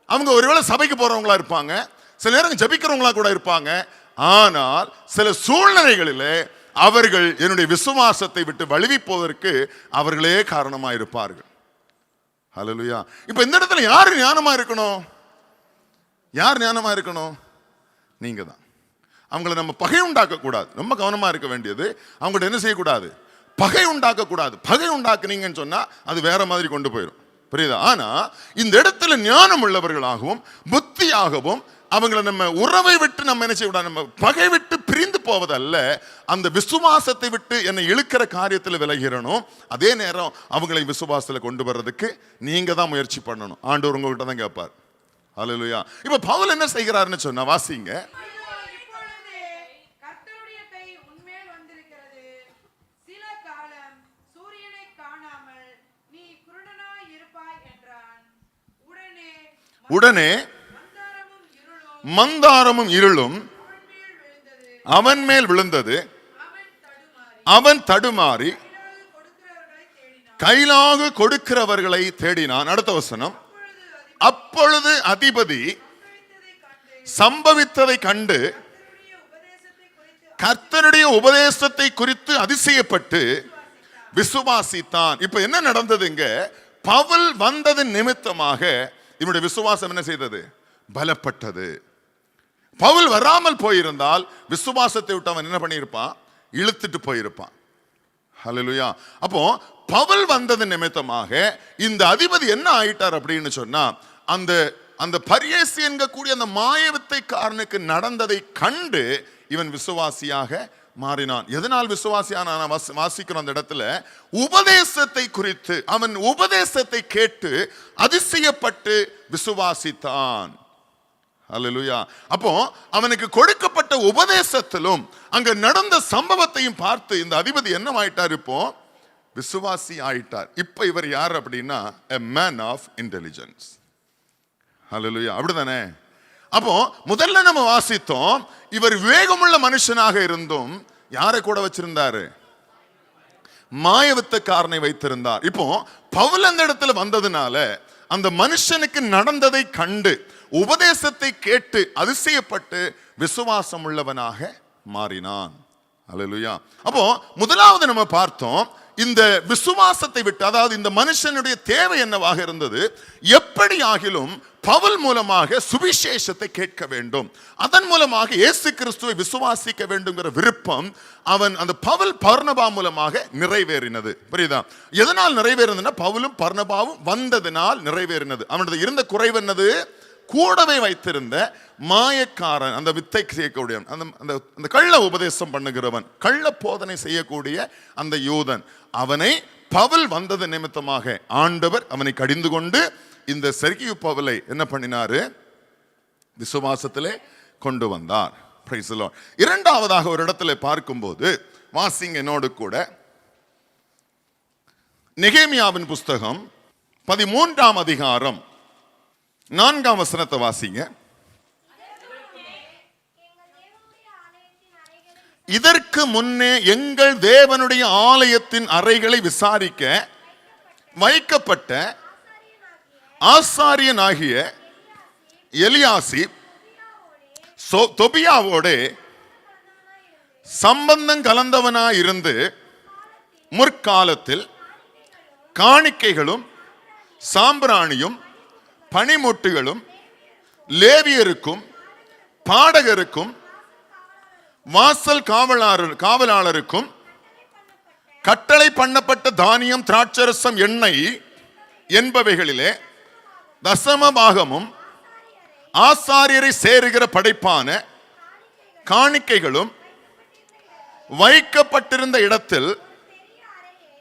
அவங்க ஒருவேளை சபைக்கு போறவங்களா இருப்பாங்க, சில நேரம் ஜபிக்கிறவங்களா கூட இருப்பாங்க. ஆனால் சில சூழ்நிலைகளிலே அவர்கள் என்னுடைய விசுவாசத்தை விட்டு வழுவி போவதற்கு அவர்களே காரணமா இருப்பார்கள். ஹல்லேலூயா. இப்ப இந்த இடத்துல யாரு ஞானமா இருக்கணும்? யார் ஞானமா இருக்கணும்? நீங்க தான். அவங்களை நம்ம பகை உண்டாக்க கூடாது. ரொம்ப கவனமா இருக்க வேண்டியது, அவங்கள்ட்ட என்ன செய்யக்கூடாது? பகை உண்டாக்க கூடாது. பகை உண்டாக்குனீங்கன்னு சொன்னா அது வேற மாதிரி கொண்டு போயிடும். புரியுதா? ஆனா இந்த இடத்துல ஞானம் உள்ளவர்களாகவும் புத்தியாகவும் அவங்களை நம்ம உறவை விட்டு நம்ம என்ன செய்யக்கூடாது? நம்ம பகை விட்டு பிரிந்து போவதல்ல, அந்த விசுவாசத்தை விட்டு என்னை இழுக்கிற காரியத்தில் விலகிறணும். அதே நேரம் அவங்களை விசுவாசத்தில் கொண்டு வர்றதுக்கு நீங்க தான் முயற்சி பண்ணணும். ஆண்டவர் உங்ககிட்ட தான் கேட்பார். ஹல்லேலூயா. இப்ப பவுல் என்ன செய்கிறாருன்னு சொன்னா வாசிங்க. உடனே மந்தாரமும் இருளும் அவன் மேல் விழுந்தது, அவன் தடுமாறி கைலாகு கொடுக்கிறவர்களை தேடினான். அடுத்த வசனம். அப்பொழுது அதிபதி சம்பவித்ததை கண்டு கர்த்தருடைய உபதேசத்தை குறித்து அதிசயப்பட்டு விசுவாசித்தான். இப்ப என்ன நடந்தது இங்க? பவுல் வந்தது நிமித்தமாக இவனுடைய விசுவாசம் என்ன செய்தது? பலப்பட்டது. பவுல் வராமல் போயிருந்தால் விசுவாசத்தை விட்டு அவன் என்ன பண்ணியிருப்பான்? இழுத்துட்டு போயிருப்பான். ஹல்லேலூயா. அப்போ பவுல் வந்தது நிமித்தமாக இந்த அதிபதி என்ன ஆயிட்டார் அப்படின்னு சொன்னா, அந்த அந்த பரியேசி என்கக்கூடிய அந்த மாயவித்தைக்காரனுக்கு நடந்ததை கண்டு இவன் விசுவாசியாக மாறினான். எதனால் விசுவாசியான வாசிக்கிறோம் அந்த இடத்துல, உபதேசத்தை குறித்து அவன் உபதேசத்தை கேட்டு அதிசயப்பட்டு விசுவாசித்தான். ஹல்லேலூயா. அப்போ அவனுக்கு கொடுக்கப்பட்ட உபதேசத்திலும் அங்க நடந்த சம்பவத்தையும் பார்த்து இந்த அதிபதி என்ன ஆயிட்டார்? இப்போ விசுவாசி ஆயிட்டார். இப்ப இவர் யார் அப்படின்னா a man of intelligence. ஹல்லேலூயா. அப்படிதானே? அப்போ முதல்ல நம்ம வாசித்தோம், இவர் விவேகமுள்ள மனுஷனாக இருந்தும் யாரை கூட வச்சிருந்தாரு? மாயவித்தக்காரனை வைத்திருந்தார். இப்போ பவுல் அந்த இடத்துல வந்ததுனால அந்த மனுஷனுக்கு நடந்ததை கண்டு உபதேசத்தை கேட்டு அதிசயப்பட்டு விசுவாசம் உள்ளவனாக மாறினான். ஹல்லேலூயா. அப்போ முதலாவது நம்ம பார்த்தோம், இந்த விசுவாசத்தை விட்டு, அதாவது இந்த மனுஷனுடைய தேவை என்னவாக இருந்தது? எப்படி ஆகிலும் பவுல் மூலமாக சுவிசேஷத்தை கேட்க வேண்டும், அதன் மூலமாக இயேசு கிறிஸ்துவை விசுவாசிக்க வேண்டும்ங்கிற விருப்பம் அவன் அந்த பவுல் பர்னபா மூலமாக நிறைவேறினது. புரியுதா? எதனால் நிறைவேறினதுன்னா, பவுலும் பர்னபாவும் வந்ததினால் நிறைவேறினது. அவனது இருந்த குறைவு என்னது? கூடவே வைத்திருந்த மாயக்காரன், அந்த வித்தை செய்யக்கூடிய அந்த கள்ள உபதேசம் பண்ணுகிறவன், கள்ள போதனை செய்யக்கூடிய அந்த யூதன், அவனை பவுல் வந்தது நிமித்தமாக ஆண்டவர் அவனை கடிந்து கொண்டு இந்த செர்கியு பவுலை என்ன பண்ணினாரு? விசுவாசத்திலே கொண்டு வந்தார். Price the Lord. இரண்டாவதாக ஒரு இடத்துல பார்க்கும்போது வாசிங்க என்னோடு கூட, நெகேமியாவின் புஸ்தகம் 13ஆம் அதிகாரம் 4ஆம் வசனத்தை வாசிங்க. இதற்கு முன்னே எங்கள் தேவனுடைய ஆலயத்தின் அறைகளை விசாரிக்க வைக்கப்பட்ட ஆசாரியனாகிய எலியாசிப் தொபியாவோடு சம்பந்தம் கலந்தவனாயிருந்து முற்காலத்தில் காணிக்கைகளும் சாம்பிராணியும் பனிமுட்டுகளும் லேவியருக்கும் பாடகருக்கும் வாசல் காவலாளருக்கும் கட்டளை பண்ணப்பட்ட தானியம், திராட்சரசம், எண்ணெய் என்பவைகளிலே தசமபாகமும் ஆசாரியரை சேருகிற படைப்பான காணிக்கைகளும் வைக்கப்பட்டிருந்த இடத்தில்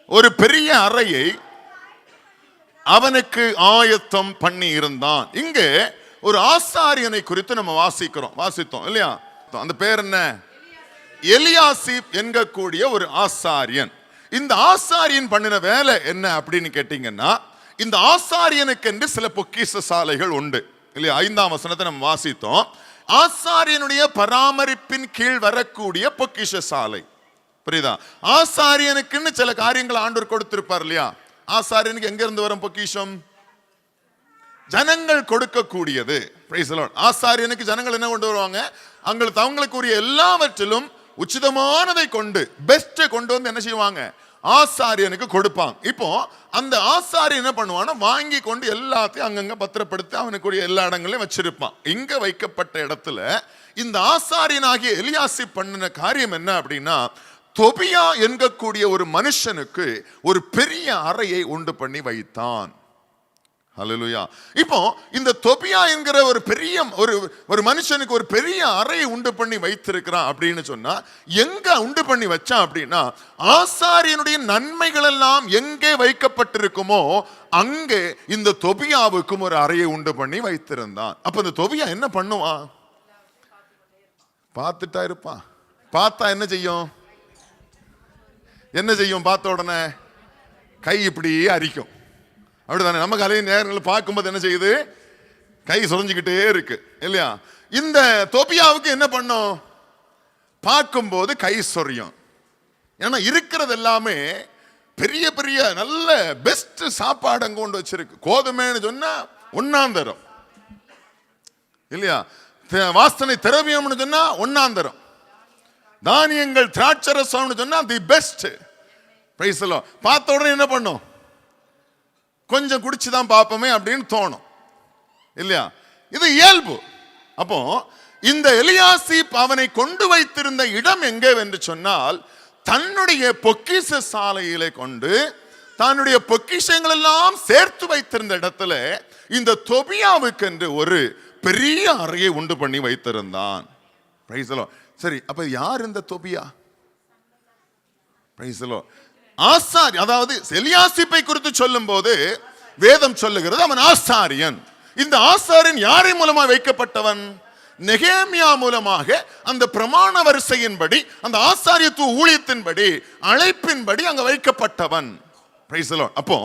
ஒரு பெரிய அறையை அவனுக்கு ஆயத்தம் பண்ணி இருந்தான். இங்கே ஒரு ஆசாரியனை குறித்து நம்ம வாசித்தோம் இல்லையா? அந்த பேர் என்ன? எலியாசிப் என்கக்கூடிய ஒரு ஆசாரியன். இந்த ஆசாரியன் பண்ணின வேலை என்ன அப்படின்னு கேட்டீங்கன்னா, இந்த ஆசாரியனுக்கு என்று சில பொக்கிஷ சாலைகள் உண்டு இல்லையா? 5ஆம் வசனத்தை நம்ம வாசித்தோம். ஆசாரியனுடைய பராமரிப்பின் கீழ் வரக்கூடிய பொக்கிஷ சாலை. புரியுதா? ஆசாரியனுக்குன்னு சில காரியங்கள் ஆண்டவர் கொடுத்திருப்பார் இல்லையா? ஆசாரியனுக்கு எங்க இருந்து வரும் பொக்கிஷம்? ஜனங்கள் கொடுக்கக்கூடியது. Price the Lord. ஆசாரியனுக்கு ஜனங்கள் என்ன கொண்டு வருவாங்க? அவங்களுக்குரிய எல்லாவற்றிலும் உச்சிதமானதை கொண்டு, பெஸ்ட்டை கொண்டு வந்து என்ன செய்வாங்க? ஆசாரியனுக்கு கொடுப்பாங்க. இப்போ அந்த ஆசாரியன் என்ன பண்ணுவான்னா, வாங்கி கொண்டு எல்லாத்தையும் அங்கங்க பத்திரப்படுத்தி அவனுக்குரிய எல்லா இடங்களையும் வச்சிருப்பான். இங்க வைக்கப்பட்ட இடத்துல இந்த ஆசாரியனாகிய எலியாசிப் பண்ணின காரியம் என்ன அப்படின்னா, தொபியா என்கக்கூடிய ஒரு மனுஷனுக்கு ஒரு பெரிய அறையை உண்டு பண்ணி வைத்தான். ஹல்லேலூயா. இப்போ இந்த தொபியா என்கிற ஒரு பெரிய ஒரு மனுஷனுக்கு ஒரு பெரிய அறையை உண்டு பண்ணி வைத்திருக்கிறான் அப்படின்னு சொன்னா, எங்க உண்டு பண்ணி வச்சான் அப்படின்னா, ஆசாரியனுடைய நன்மைகள் எல்லாம் எங்கே வைக்கப்பட்டிருக்குமோ அங்கே இந்த தொபியாவுக்கும் ஒரு அறையை உண்டு பண்ணி வைத்திருந்தான். அப்ப இந்த தொபியா என்ன பண்ணுவான்? பார்த்துட்டா இருப்பான். பார்த்தா என்ன செய்யும்? என்ன செய்யும்? பார்த்த உடனே கை இப்படி அரிக்கும். அப்படிதானே? நம்ம கலை நேரங்களை பார்க்கும்போது என்ன செய்யுது? கை சொரிஞ்சுக்கிட்டே இருக்கு இல்லையா? இந்த தொபியாவுக்கு என்ன பண்ணும்? பார்க்கும்போது கை சொரியும். ஏன்னா இருக்கிறது எல்லாமே பெரிய பெரிய நல்ல பெஸ்ட் சாப்பாடு அங்க கொண்டு வச்சிருக்கு. கோதுமைன்னு சொன்னா ஒன்னாந்தரம் இல்லையா? வாசனை திரவியம்னு சொன்னா ஒன்னாந்தரம். தானியங்கள் திராட்சரசம்னு சொன்னா the best. Price the Lord. பார்த்த உடனே என்ன பண்ணும்? கொஞ்சம் குடிச்சுதான் பார்ப்போமே அப்படின்னு தோணும் இல்லையா? இது இயல்பு. அப்போ இந்த எலியாசிப் அவனை கொண்டு வைத்திருந்த இடம் எங்கே என்று சொன்னால், தன்னுடைய பொக்கிஷ சாலையிலே கொண்டு தன்னுடைய பொக்கிஷங்கள் எல்லாம் சேர்த்து வைத்திருந்த இடத்துல இந்த தொபியாவுக்கு என்று ஒரு பெரிய அறையை உண்டு பண்ணி வைத்திருந்தான். Praise the lord. சரி, அப்ப யார் இந்த தொபியா? Praise the lord. ஆசாரி, அதாவது எலியாசிப்பை குறித்து சொல்லும் போது வேதம் சொல்லுகிறது அவன் ஆசாரியன். இந்த ஆசாரியன் யாரை மூலமாக வைக்கப்பட்டவன்? நெகேமியா மூலமாக அந்த பிரமாண வரிசையின்படி, அந்த ஆசாரியத்துவ ஊழியத்தின்படி, அழைப்பின்படி அங்க வைக்கப்பட்டவன். Price the Lord. அப்போ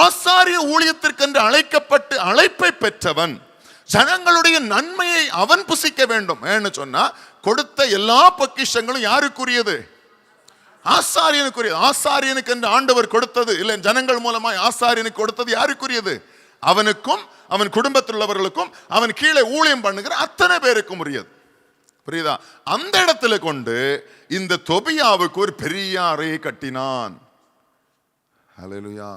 ஆசாரிய ஊழியத்திற்கென்று அழைக்கப்பட்டு அழைப்பை பெற்றவன். ஜனங்களுடைய நன்மையை அவன் புசிக்க வேண்டும் ஏன்னு சொன்னா, கொடுத்த எல்லா பொக்கிஷங்களும் யாருக்குரியது? ஆசாரியனுக்குரியது. ஆசாரியனுக்கு என்று ஆண்டவர் கொடுத்தது இல்லை, ஜனங்கள் மூலமாய் ஆசாரியனுக்கு கொடுத்தது யாருக்குரியது? அவனுக்கும் அவன் குடும்பத்தில் உள்ளவர்களுக்கும் அவன் கீழே ஊழியம் பண்ணுகிற அத்தனை பேருக்கும் உரியது. புரியுதா? அந்த இடத்துல கொண்டு இந்த தொபியாவுக்கு ஒரு பெரிய அறையை கட்டினான். ஹல்லேலூயா.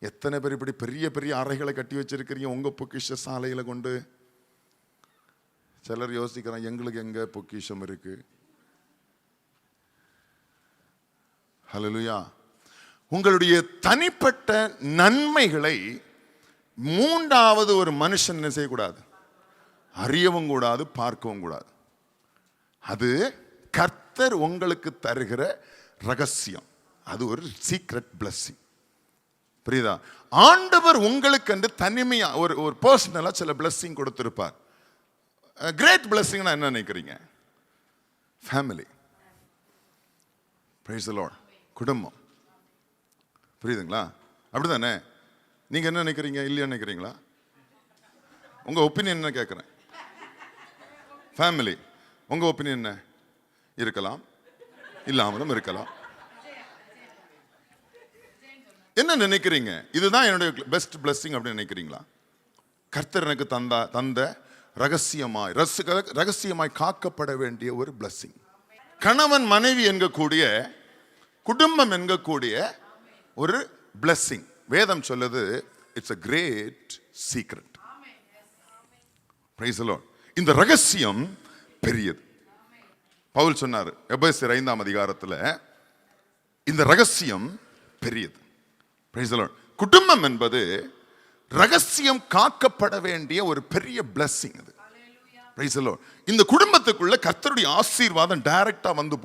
எத்தனை பேர் இப்படி பெரிய பெரிய அறைகளை கட்டி வச்சிருக்கிறீங்க உங்க பொக்கிஷ சாலையில கொண்டு? சிலர் யோசிக்கிறான், எங்களுக்கு எங்க பொக்கிஷம் இருக்கு? ஹல்லேலூயா. உங்களுடைய தனிப்பட்ட நன்மைகளை மூன்றாவது ஒரு மனுஷன் என்ன செய்யக்கூடாது? அறியவும் கூடாது, பார்க்கவும் கூடாது. அது கர்த்தர் உங்களுக்கு தருகிற ரகசியம். அது ஒரு சீக்ரெட் பிளஸிங். புரியுதா? ஆண்டவர் உங்களுக்கு என்று தனிமையா ஒரு பர்சனலா சில பிளஸிங் கொடுத்திருப்பார். கிரேட் பிளஸிங்னா என்ன நினைக்கிறீங்க? ஃபேமிலி. Price the Lord. குடும்பம். புரியுதுங்களா? அப்படிதானே? நீங்க என்ன நினைக்கிறீங்க? இல்லையா நினைக்கிறீங்களா? உங்க ஒப்பீனியன் என்ன கேட்கிறேன்? ஃபேமிலி. உங்க ஒப்பீனியன் என்ன? இருக்கலாம், இல்லாமலும் இருக்கலாம். என்ன நினைக்கிறீங்க? இதுதான் என்னுடைய பெஸ்ட் பிளஸிங் அப்படின்னு நினைக்கிறீங்களா? கர்த்தர் எனக்கு தந்த ரகசியமாய் காக்கப்பட வேண்டிய ஒரு பிளஸிங். கணவன் மனைவி என்கக்கூடிய குடும்பம் என்கக்கூடிய ஒரு பிளஸிங். வேதம் சொல்லுது, it's a great secret. Praise the Lord. இந்த ரகசியம் பெரியது. பவுல் சொன்னார் எபேசியர் 5ஆம் அதிகாரத்தில், இந்த ரகசியம் பெரியது. Praise the Lord. குடும்பம் என்பது ரகசியம் காக்கப்பட வேண்டிய ஒரு பெரிய blessing அது. Praise the Lord. இந்த குடும்பத்துக்குள்ள கர்த்தருடைய ஆசீர்வாதம் டைரக்டா வந்து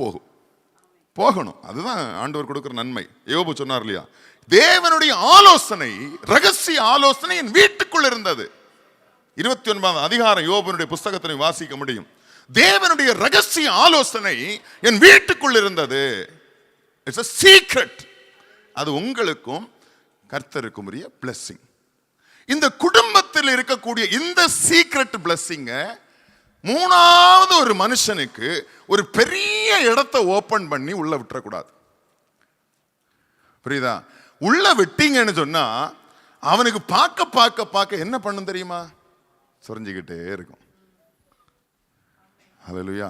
போகணும். அதுதான் ஆண்டவர் கொடுக்கிற நன்மை. யோபு சொன்னார் இல்லையா, தேவனுடைய ஆலோசனை, ரகசிய ஆலோசனை என் வீட்டுக்குள் இருந்தது. 29ஆம் அதிகாரம் யோபுனுடைய புஸ்தகத்தை வாசிக்க முடியும். தேவனுடைய ரகசிய ஆலோசனை என் வீட்டுக்குள் இருந்தது. It's a secret. அது உங்களுக்கும் கர்த்தருக்கு உரிய blessing. இந்த குடும்பத்தில் இருக்கக்கூடிய இந்த சீக்ரெட் blessing மூணாவது ஒரு மனுஷனுக்கு ஒரு பெரிய இடத்தை ஓபன் பண்ணி உள்ள விட்டுறக்கூடாது. புரியுதா? உள்ள விட்டீங்கன்னு சொன்னா அவனுக்கு பார்க்க பார்க்க பார்க்க என்ன பண்ணும் தெரியுமா? சொரிஞ்சுக்கிட்டே இருக்கும். ஹல்லேலூயா.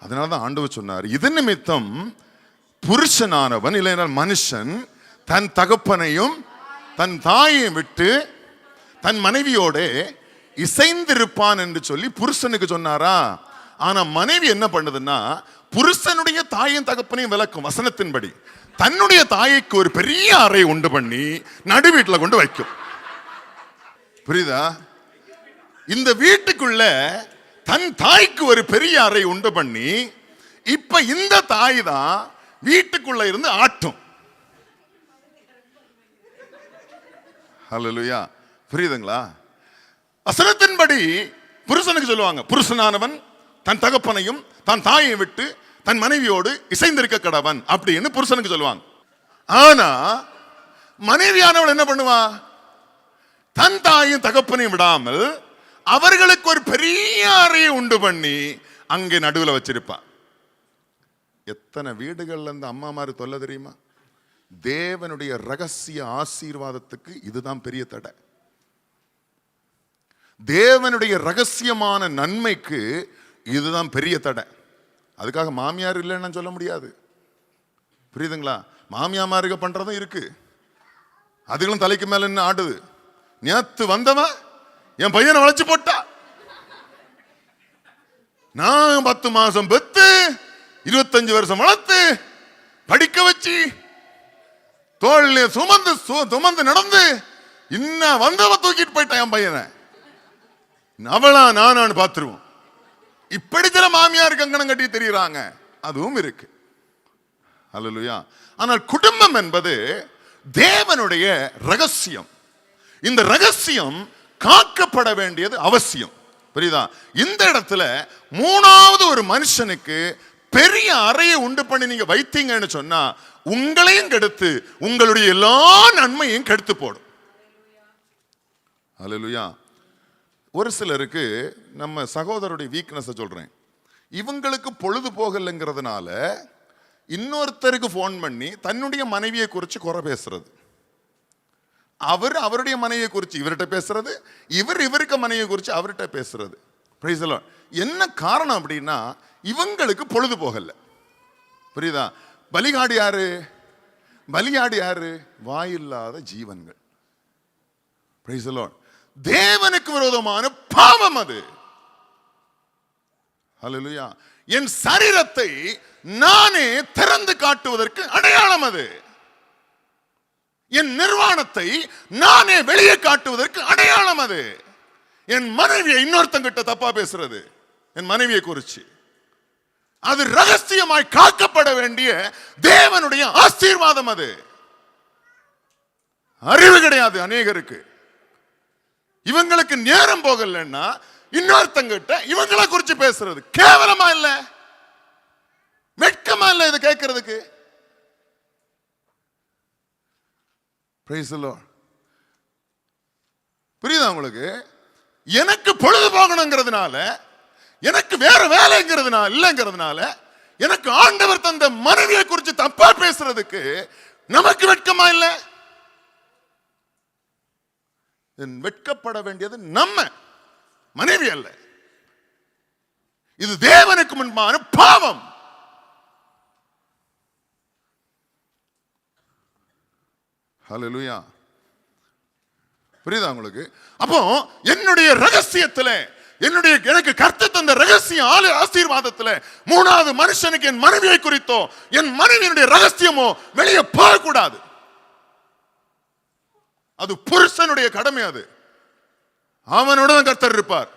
அதனாலதான் ஆண்டவர் சொன்னார், இது நிமித்தம் புருஷனானவன் இல்லைனா மனுஷன் தன் தகப்பனையும் தன் தாயையும் விட்டு தன் மனைவியோட இசைந்திருப்பான் என்று சொல்லி புருஷனுக்கு சொன்னாரா? ஆனா மனைவி என்ன பண்ணுதுன்னா புருஷனுடைய தாயும் தகப்பனையும் விளக்கும் வசனத்தின்படி தன்னுடைய தாய்க்கு ஒரு பெரிய அறை உண்டு பண்ணி நடு வீட்டுல கொண்டு வைக்கும். புரியுதா? இந்த வீட்டுக்குள்ள தன் தாய்க்கு ஒரு பெரிய அறை உண்டு பண்ணி இப்ப இந்த தாய் தான் வீட்டுக்குள்ள இருந்து ஆட்டும். ஹல்லேலூயா. புரியுதுங்களா? வசனத்தின்படி புருஷனுக்கு சொல்லுவாங்க, புருஷனானவன் தன் தகப்பனையும் தன் தாயை விட்டு தன் மனைவியோடு இசைந்திருக்க கடவன் அப்படின்னு புருஷனுக்கு சொல்லுவாங்க. ஆனா மனைவியானவள் என்ன பண்ணுவா? தன் தாயும் தகப்பனையும் விடாமல் அவர்களுக்கு ஒரு பெரிய அறையை உண்டு பண்ணி அங்கே நடுவில் வச்சிருப்பா. எத்தனை வீடுகள்ல இருந்து அம்மா மாதிரி தொல்லை தெரியுமா? தேவனுடைய ரகசிய ஆசீர்வாதத்துக்கு இதுதான் பெரிய தடை. தேவனுடைய ரகசியமான நன்மைக்கு இதுதான் பெரிய தடை. அதுக்காக மாமியார் இல்லைன்னு சொல்ல முடியாது. புரியுதுங்களா? மாமியாமாருக்கு பண்றதும் இருக்கு. அதுகளும் தலைக்கு மேல என்ன ஆடுது. நேத்து வந்தவன் என் பையனை வளைச்சு போட்டா, நான் 10 மாசம் பெத்து 25 வருஷம் வளர்த்து படிக்க வச்சு தோல்ல சுமந்து நடந்து இன்னும் வந்தவன் தூக்கிட்டு போயிட்டான் என் பையனை. அவளா நானான்னு பார்த்துருவோம். இப்படி சில மாமியார் கங்கணம் கட்டி தெரியுறாங்க. அதுவும் இருக்கு. அல்லேலூயா. ஆனால் குடும்பம் என்பது தேவனுடைய ரகசியம். இந்த ரகசியம் காக்கப்பட வேண்டியது அவசியம். புரியுதா? இந்த இடத்துல மூணாவது ஒரு மனுஷனுக்கு பெரிய அறையை உண்டு பண்ணி நீங்க வைத்தீங்கன்னு சொன்னா உங்களையும் கெடுத்து உங்களுடைய எல்லா நன்மையும் கெடுத்து போடும். அல்லேலூயா. ஒரு சிலருக்கு நம்ம சகோதரருடைய வீக்னஸ் சொல்றேன், இவங்களுக்கு பொழுது போகலைங்கிறதுனால இன்னொருத்தருக்கு போன் பண்ணி தன்னுடைய மனைவியை குறித்து குறை பேசுறது, அவருடைய மனைவியை குறித்து இவர்கிட்ட பேசுறது, இவருக்கு மனைவியை குறித்து அவர்கிட்ட பேசுறது. Price the Lord. என்ன காரணம் அப்படின்னா இவங்களுக்கு பொழுது போகல. புரியுதா? பலிகாடு யாரு? வாயில்லாத ஜீவன்கள். Price the Lord. தேவனுக்கு விரோதமான பாவம் அது. ஹல்லேலூயா. என் சரீரத்தை நானே திறந்து காட்டுவதற்கு அடையாளம் அது. என் நிர்வாணத்தை நானே வெளியே காட்டுவதற்கு அடையாளம் அது. என் மனைவியை இன்னொருத்தங்கிட்ட தப்பா பேசுறது, என் மனைவியை குறிச்சு, அது ரகசியமாய் காக்கப்பட வேண்டிய தேவனுடைய ஆசீர்வாதம். அது அறிவு கிடையாது அநேகருக்கு. இவங்களுக்கு நேரம் போகலன்னா இன்னொருத்தங்கிட்ட இவங்களை குறிச்சு பேசுறது கேவலமா இல்ல? வெட்கமா இல்ல இது கேட்கறதுக்கு? Price the Lord. புரியுதா உங்களுக்கு? எனக்கு பொழுது போகணுங்கிறதுனால, எனக்கு வேற இல்லைங்கிறதுனால எனக்கு ஆண்டவர் தந்த மனைவியை குறித்து தப்பா பேசுறதுக்கு நமக்கு வெட்கமா இல்ல? வெட்கப்பட வேண்டியது நம்ம மனைவி அல்ல. இது தேவனுக்கு முன்பான பாவம். ஹல்லேலூயா. புரியுதா உங்களுக்கு? அப்போ என்னுடைய ரகசியத்துல, எனக்கு கர்த்தர் தந்த ரகசிய ஆசீர்வாதத்துல மூணாவது மனுஷனுக்கு என் மனைவியை குறித்தோ என் மனைவியினுடைய ரகசியமோ வெளியே போகக்கூடாது. அது புருஷனுடைய கடமை. அது அவனோட கர்த்தர் இருப்பார்.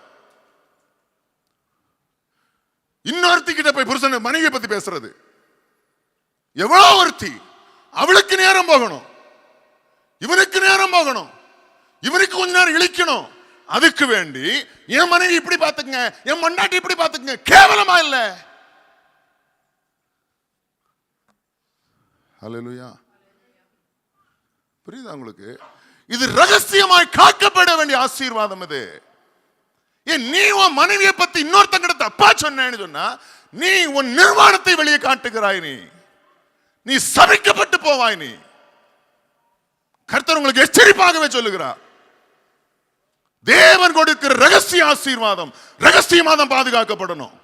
இன்னொருத்திக்கிட்ட போய் புருஷன் மனைவியை பத்தி பேசுறது எவ்வளவு ஒருத்தி, அவளுக்கு நேரம் போகணும், இவனுக்கு நேரம் போகணும், இவனுக்கு கொஞ்ச நேரம் இழிக்கணும். அதுக்கு வேண்டி என் மனைவி இப்படி பாத்துக்குங்க, என் மண்டாட்டி இப்படி பாத்துக்குங்க, கேவலமா இல்ல? ஹல்லேலூயா. புரியுதா உங்களுக்கு? இது ரகசியமாய் காக்கப்பட வேண்டிய ஆசீர்வாதம். இது நீ உன் மனைவியை பத்தி இன்னொருத்தங்கிட்ட தப்பா சொன்னேன்னு சொன்னா நீ உன் நிர்வாணத்தை வெளியே காட்டுகிறாய். நீ சபிக்கப்பட்டு போவாய். நீ கர்த்தர் உங்களுக்கு எச்சரிப்பாகவே சொல்லுகிறார். தேவன் கொடுக்கிற ரகசிய ஆசீர்வாதம் ரகசியமாதான் பாதுகாக்கப்படணும்.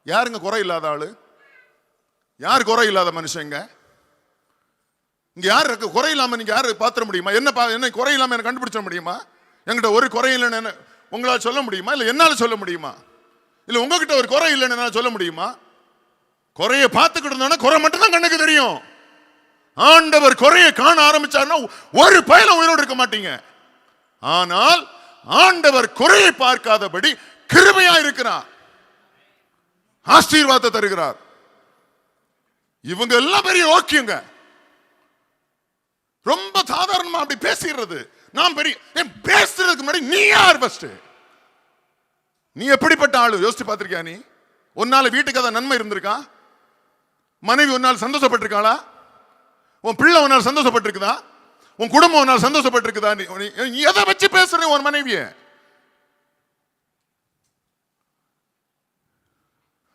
யாருங்க குறை இல்லாத ஆளு? யார் குறை இல்லாத மனுஷங்க? இங்க யார் குறை இல்லாம நீங்க யாரு பாத்திர முடியுமா? என்ன குறை இல்லாம எனக்கு கண்டுபிடிச்ச முடியுமா? என்கிட்ட ஒரு குறை இல்லைன்னு உங்களால் சொல்ல முடியுமா? இல்ல என்னால சொல்ல முடியுமா? இல்ல உங்ககிட்ட ஒரு குறை இல்லைன்னு என்னால சொல்ல முடியுமா? குறைய பார்த்துக்கிட்டு இருந்தோம்னா குறை மட்டும் தான் கண்ணுக்கு தெரியும். ஆண்டவர் குறையை காண ஆரம்பிச்சாருன்னா ஒரு பயல உயிரோடு இருக்க மாட்டீங்க. ஆனால் ஆண்டவர் குறையை பார்க்காதபடி கிருபையா இருக்கிறார், ஆசீர்வாதத்தை தருகிறார். இவங்க எல்லாம் பெரிய ஓகேங்க. ரொம்ப சாதாரணமா அப்படி பேசிடுறது. நான் பெரிய பேசுறதுக்கு முன்னாடி நீ யார் ஃபர்ஸ்ட்? நீ எப்படிப்பட்ட ஆளு யோசிச்சு பார்த்திருக்கியா? நீ உன்னால வீட்டுக்கு அத நன்மை இருந்திருக்கா? மனைவி உன்னால் சந்தோஷப்பட்டிருக்காளா? உன் பிள்ளை உன்னால் சந்தோஷப்பட்டிருக்குதா? உன் குடும்பம் உன்னால் சந்தோஷப்பட்டிருக்குதா? நீ எதை வச்சு பேசுற உன் மனைவிய?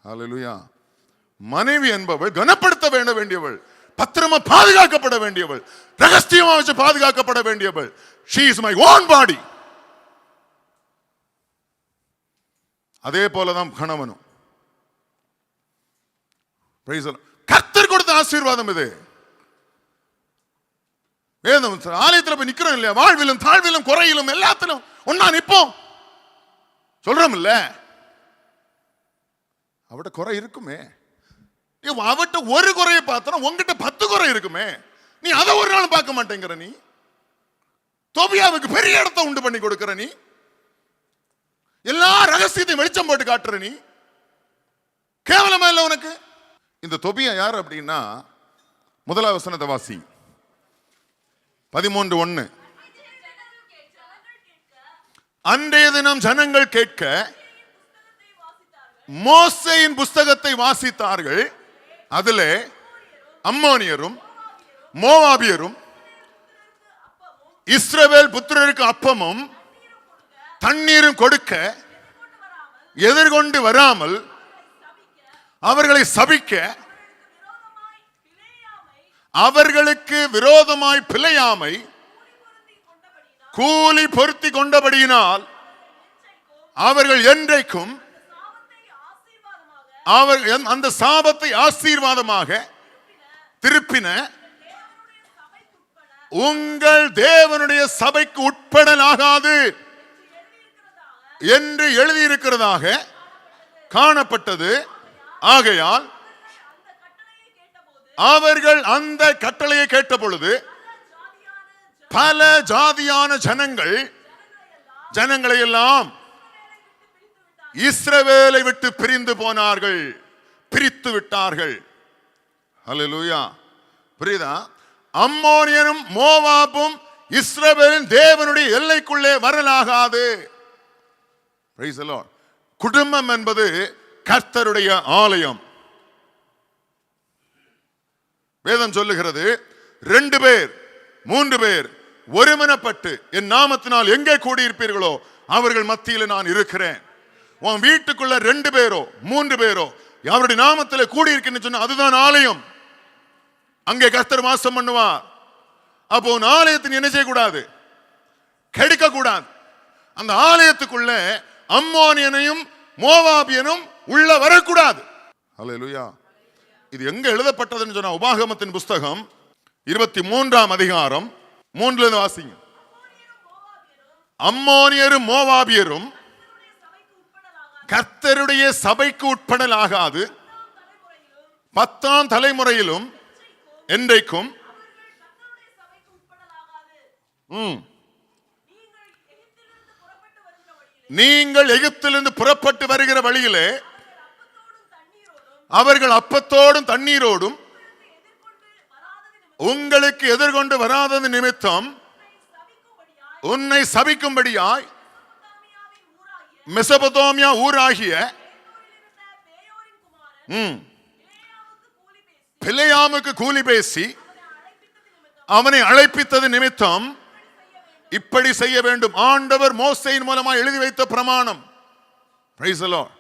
ஹல்லேலூயா. மனைவி என்பவள் கனப்படுத்த வேண்டியவள், பத்திரமா பாதுகாக்கப்பட வேண்டியவள், ரகசியமா வச்சு பாதுகாக்கப்பட வேண்டியவள். She is my own body. அதே போலதான் கணவனும். கர்த்தர் கொடுத்த ஆசீர்வாதம் இது. வேதம் ஆலயத்தில் போய் நிக்கிறோம் இல்லையா? வாழ்விலும் தாழ்விலும் குறையிலும் எல்லாத்திலும் ஒன்னா நிப்போம் சொல்றோம் இல்ல? அவட்ட குறை இருக்குமே. அவட்ட ஒரு குறையை பார்த்தா உங்ககிட்ட 10 குறை இருக்குமே. நீ அதை ஒரு நாள் பார்க்க மாட்டேங்கிற. நீ தோபியாவுக்கு பெரிய இடத்தை உண்டு பண்ணி கொடுக்கிற. நீ எல்லா ரகசியத்தையும் வெளிச்சம் போட்டு காட்டுற. நீ கேவலமா இல்ல உனக்கு? இந்த தொபியா யார் அப்படின்னா, முதலாவது வசனத்தை வாசி. 13:1. அன்றைய தினம் ஜனங்கள் கேட்க மோசேயின் புஸ்தகத்தை வாசித்தார்கள். அதிலே அம்மோனியரும் மோவாபியரும் இஸ்ரவேல் புத்திரருக்கு அப்பமும் தண்ணீரும் கொடுக்க எதிர்கொண்டு வராமல் அவர்களை சபிக்க அவர்களுக்கு விரோதமாய் பிழையாமை கூலி பொருத்தி கொண்டபடியினால் அவர்கள் என்றைக்கும் அவர்கள் அந்த சாபத்தை ஆசீர்வாதமாக திருப்பின உங்கள் தேவனுடைய சபைக்கு உட்படலாகாது என்று எழுதியிருக்கிறதாக காணப்பட்டது. ஆகையால் அவர்கள் அந்த கட்டளையை கேட்ட பொழுது பல ஜாதியான ஜனங்களை எல்லாம் இஸ்ரவேலை விட்டு பிரிந்து போனார்கள், பிரித்து விட்டார்கள். ஹல்லேலூயா. புரியுதா? அம்மோனியனும் மோவாபும் இஸ்ரவேலின் தேவனுடைய எல்லைக்குள்ளே வரலாகாது. Price the Lord. குடும்பம் என்பது கர்த்தருடைய ஆலயம். வேதம் சொல்லுகிறது, 2 பேர் 3 பேர் ஒருமனப்பட்டு என் நாமத்தினால் எங்கே கூடியிருப்பீர்களோ அவர்கள் மத்தியில் நான் இருக்கிறேன். உன் வீட்டுக்குள்ள 2 பேரோ 3 பேரோ அவருடைய நாமத்தில் கூடியிருக்குன்னு சொன்னா அதுதான் ஆலயம். அங்கே கர்த்தர் வாசம் பண்ணுவார். அப்போ உன் ஆலயத்தின் என்ன செய்யக்கூடாது? கெடுக்க கூடாது. அந்த ஆலயத்துக்குள்ள அம்மோனியனையும் மோவாபியனும் உள்ள வரக்கூடாது. ஹல்லேலூயா. இது எங்க எழுதப்பட்டதுன்னு சொன்னா உபாகமத்தின் புஸ்தகம் 23ஆம் அதிகாரம் 3ல இருந்து வாசிங்க. அம்மோனியரும் மோவாபியரும் கர்த்தருடைய சபைக்கு உட்படலாகாது, 10ஆம் தலைமுறையிலும் என்றைக்கும். நீங்கள் எகிப்திலிருந்து புறப்பட்டு வருகிற வழியிலே அவர்கள் அப்பத்தோடும் தண்ணீரோடும் உங்களுக்கு எதிர்கொண்டு வராதது நிமித்தம் உன்னை சபிக்கும்படியாய் மெசொப்பொத்தாமியா ஊராகிய பிலேயாமுக்கு கூலி பேசி அவனை அழைப்பித்தது நிமித்தம் இப்படி செய்ய வேண்டும். ஆண்டவர் மோசேயின் மூலமா எழுதி வைத்த பிரமாணம். Price the Lord.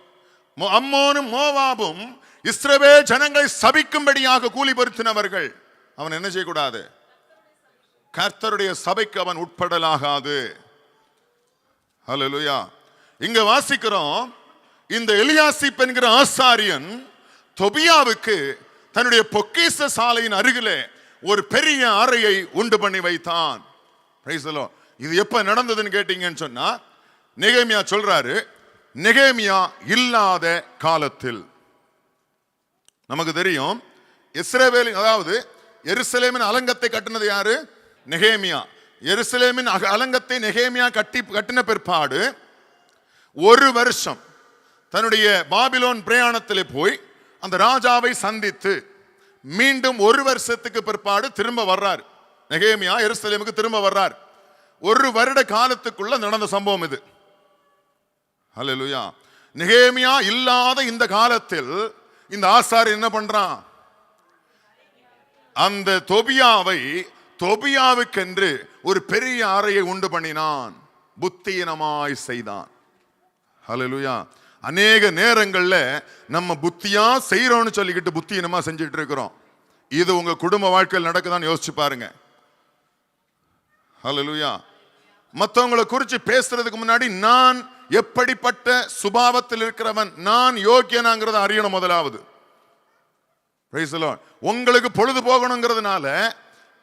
அம்மோனும் மோவாபும் இஸ்ரவேல் ஜனங்களை சபிக்கும்படியாக கூலி பொருத்தினவர்கள். அவன் என்ன செய்யக்கூடாது? கர்த்தருடைய சபைக்கு அவன் உட்படலாகாது. ஹல்லேலூயா. இங்க வாசிக்கிறோம், இந்த எலியாசிப் என்கிற ஆசாரியன் தொபியாவுக்கு தன்னுடைய பொக்கிஷ சாலையின் அருகிலே ஒரு பெரிய அறையை உண்டு பண்ணி வைத்தான். Price the lord. இது எப்ப நடந்ததுன்னு கேட்டீங்கன்னு சொன்னா, நெகேமியா சொல்றாரு, நெகேமியா இல்லாத காலத்தில். நமக்கு தெரியும், இஸ்ரவேலின் அதாவது எருசலேமின் அலங்கத்தை கட்டினது யாரு? நெகேமியா. எருசலேமின் அலங்கத்தை நெகேமியா கட்டின பிற்பாடு ஒரு வருஷம் தன்னுடைய பாபிலோன் பிரயாணத்தில் போய் அந்த ராஜாவை சந்தித்து மீண்டும் ஒரு வருஷத்துக்கு பிற்பாடு திரும்ப வர்றார். நெகேமியா எருசலேமுக்கு திரும்ப வர்றார். ஒரு வருட காலத்துக்குள்ள நடந்த சம்பவம் இது. ஹல்லேலூயா. நெகேமியா இல்லாத இந்த காலத்தில் இந்த ஆசாரியன் என்ன பண்றான்? அந்த தொபியாவுக்கென்று ஒரு பெரிய அறையை உண்டு பண்ணினான். புத்தியினமாய் செய்தான். ஹல்லேலூயா. அநேக நேரங்கள்ல நம்ம புத்தியா செய்யறோம்னு சொல்லிக்கிட்டு புத்தியினமா செஞ்சுட்டு இருக்கிறோம். இது உங்க குடும்ப வாழ்க்கையில் நடக்குதான்னு யோசிச்சு பாருங்க. ஹல்லேலூயா. மற்றவங்களை குறித்து பேசுறதுக்கு முன்னாடி நான் எப்படிப்பட்ட சுபாவத்தில் இருக்கிறவன், நான் யோக்கியனாங்கிறத அறியணும் முதலாவது. Price the Lord. உங்களுக்கு பொழுது போகணுங்கிறதுனால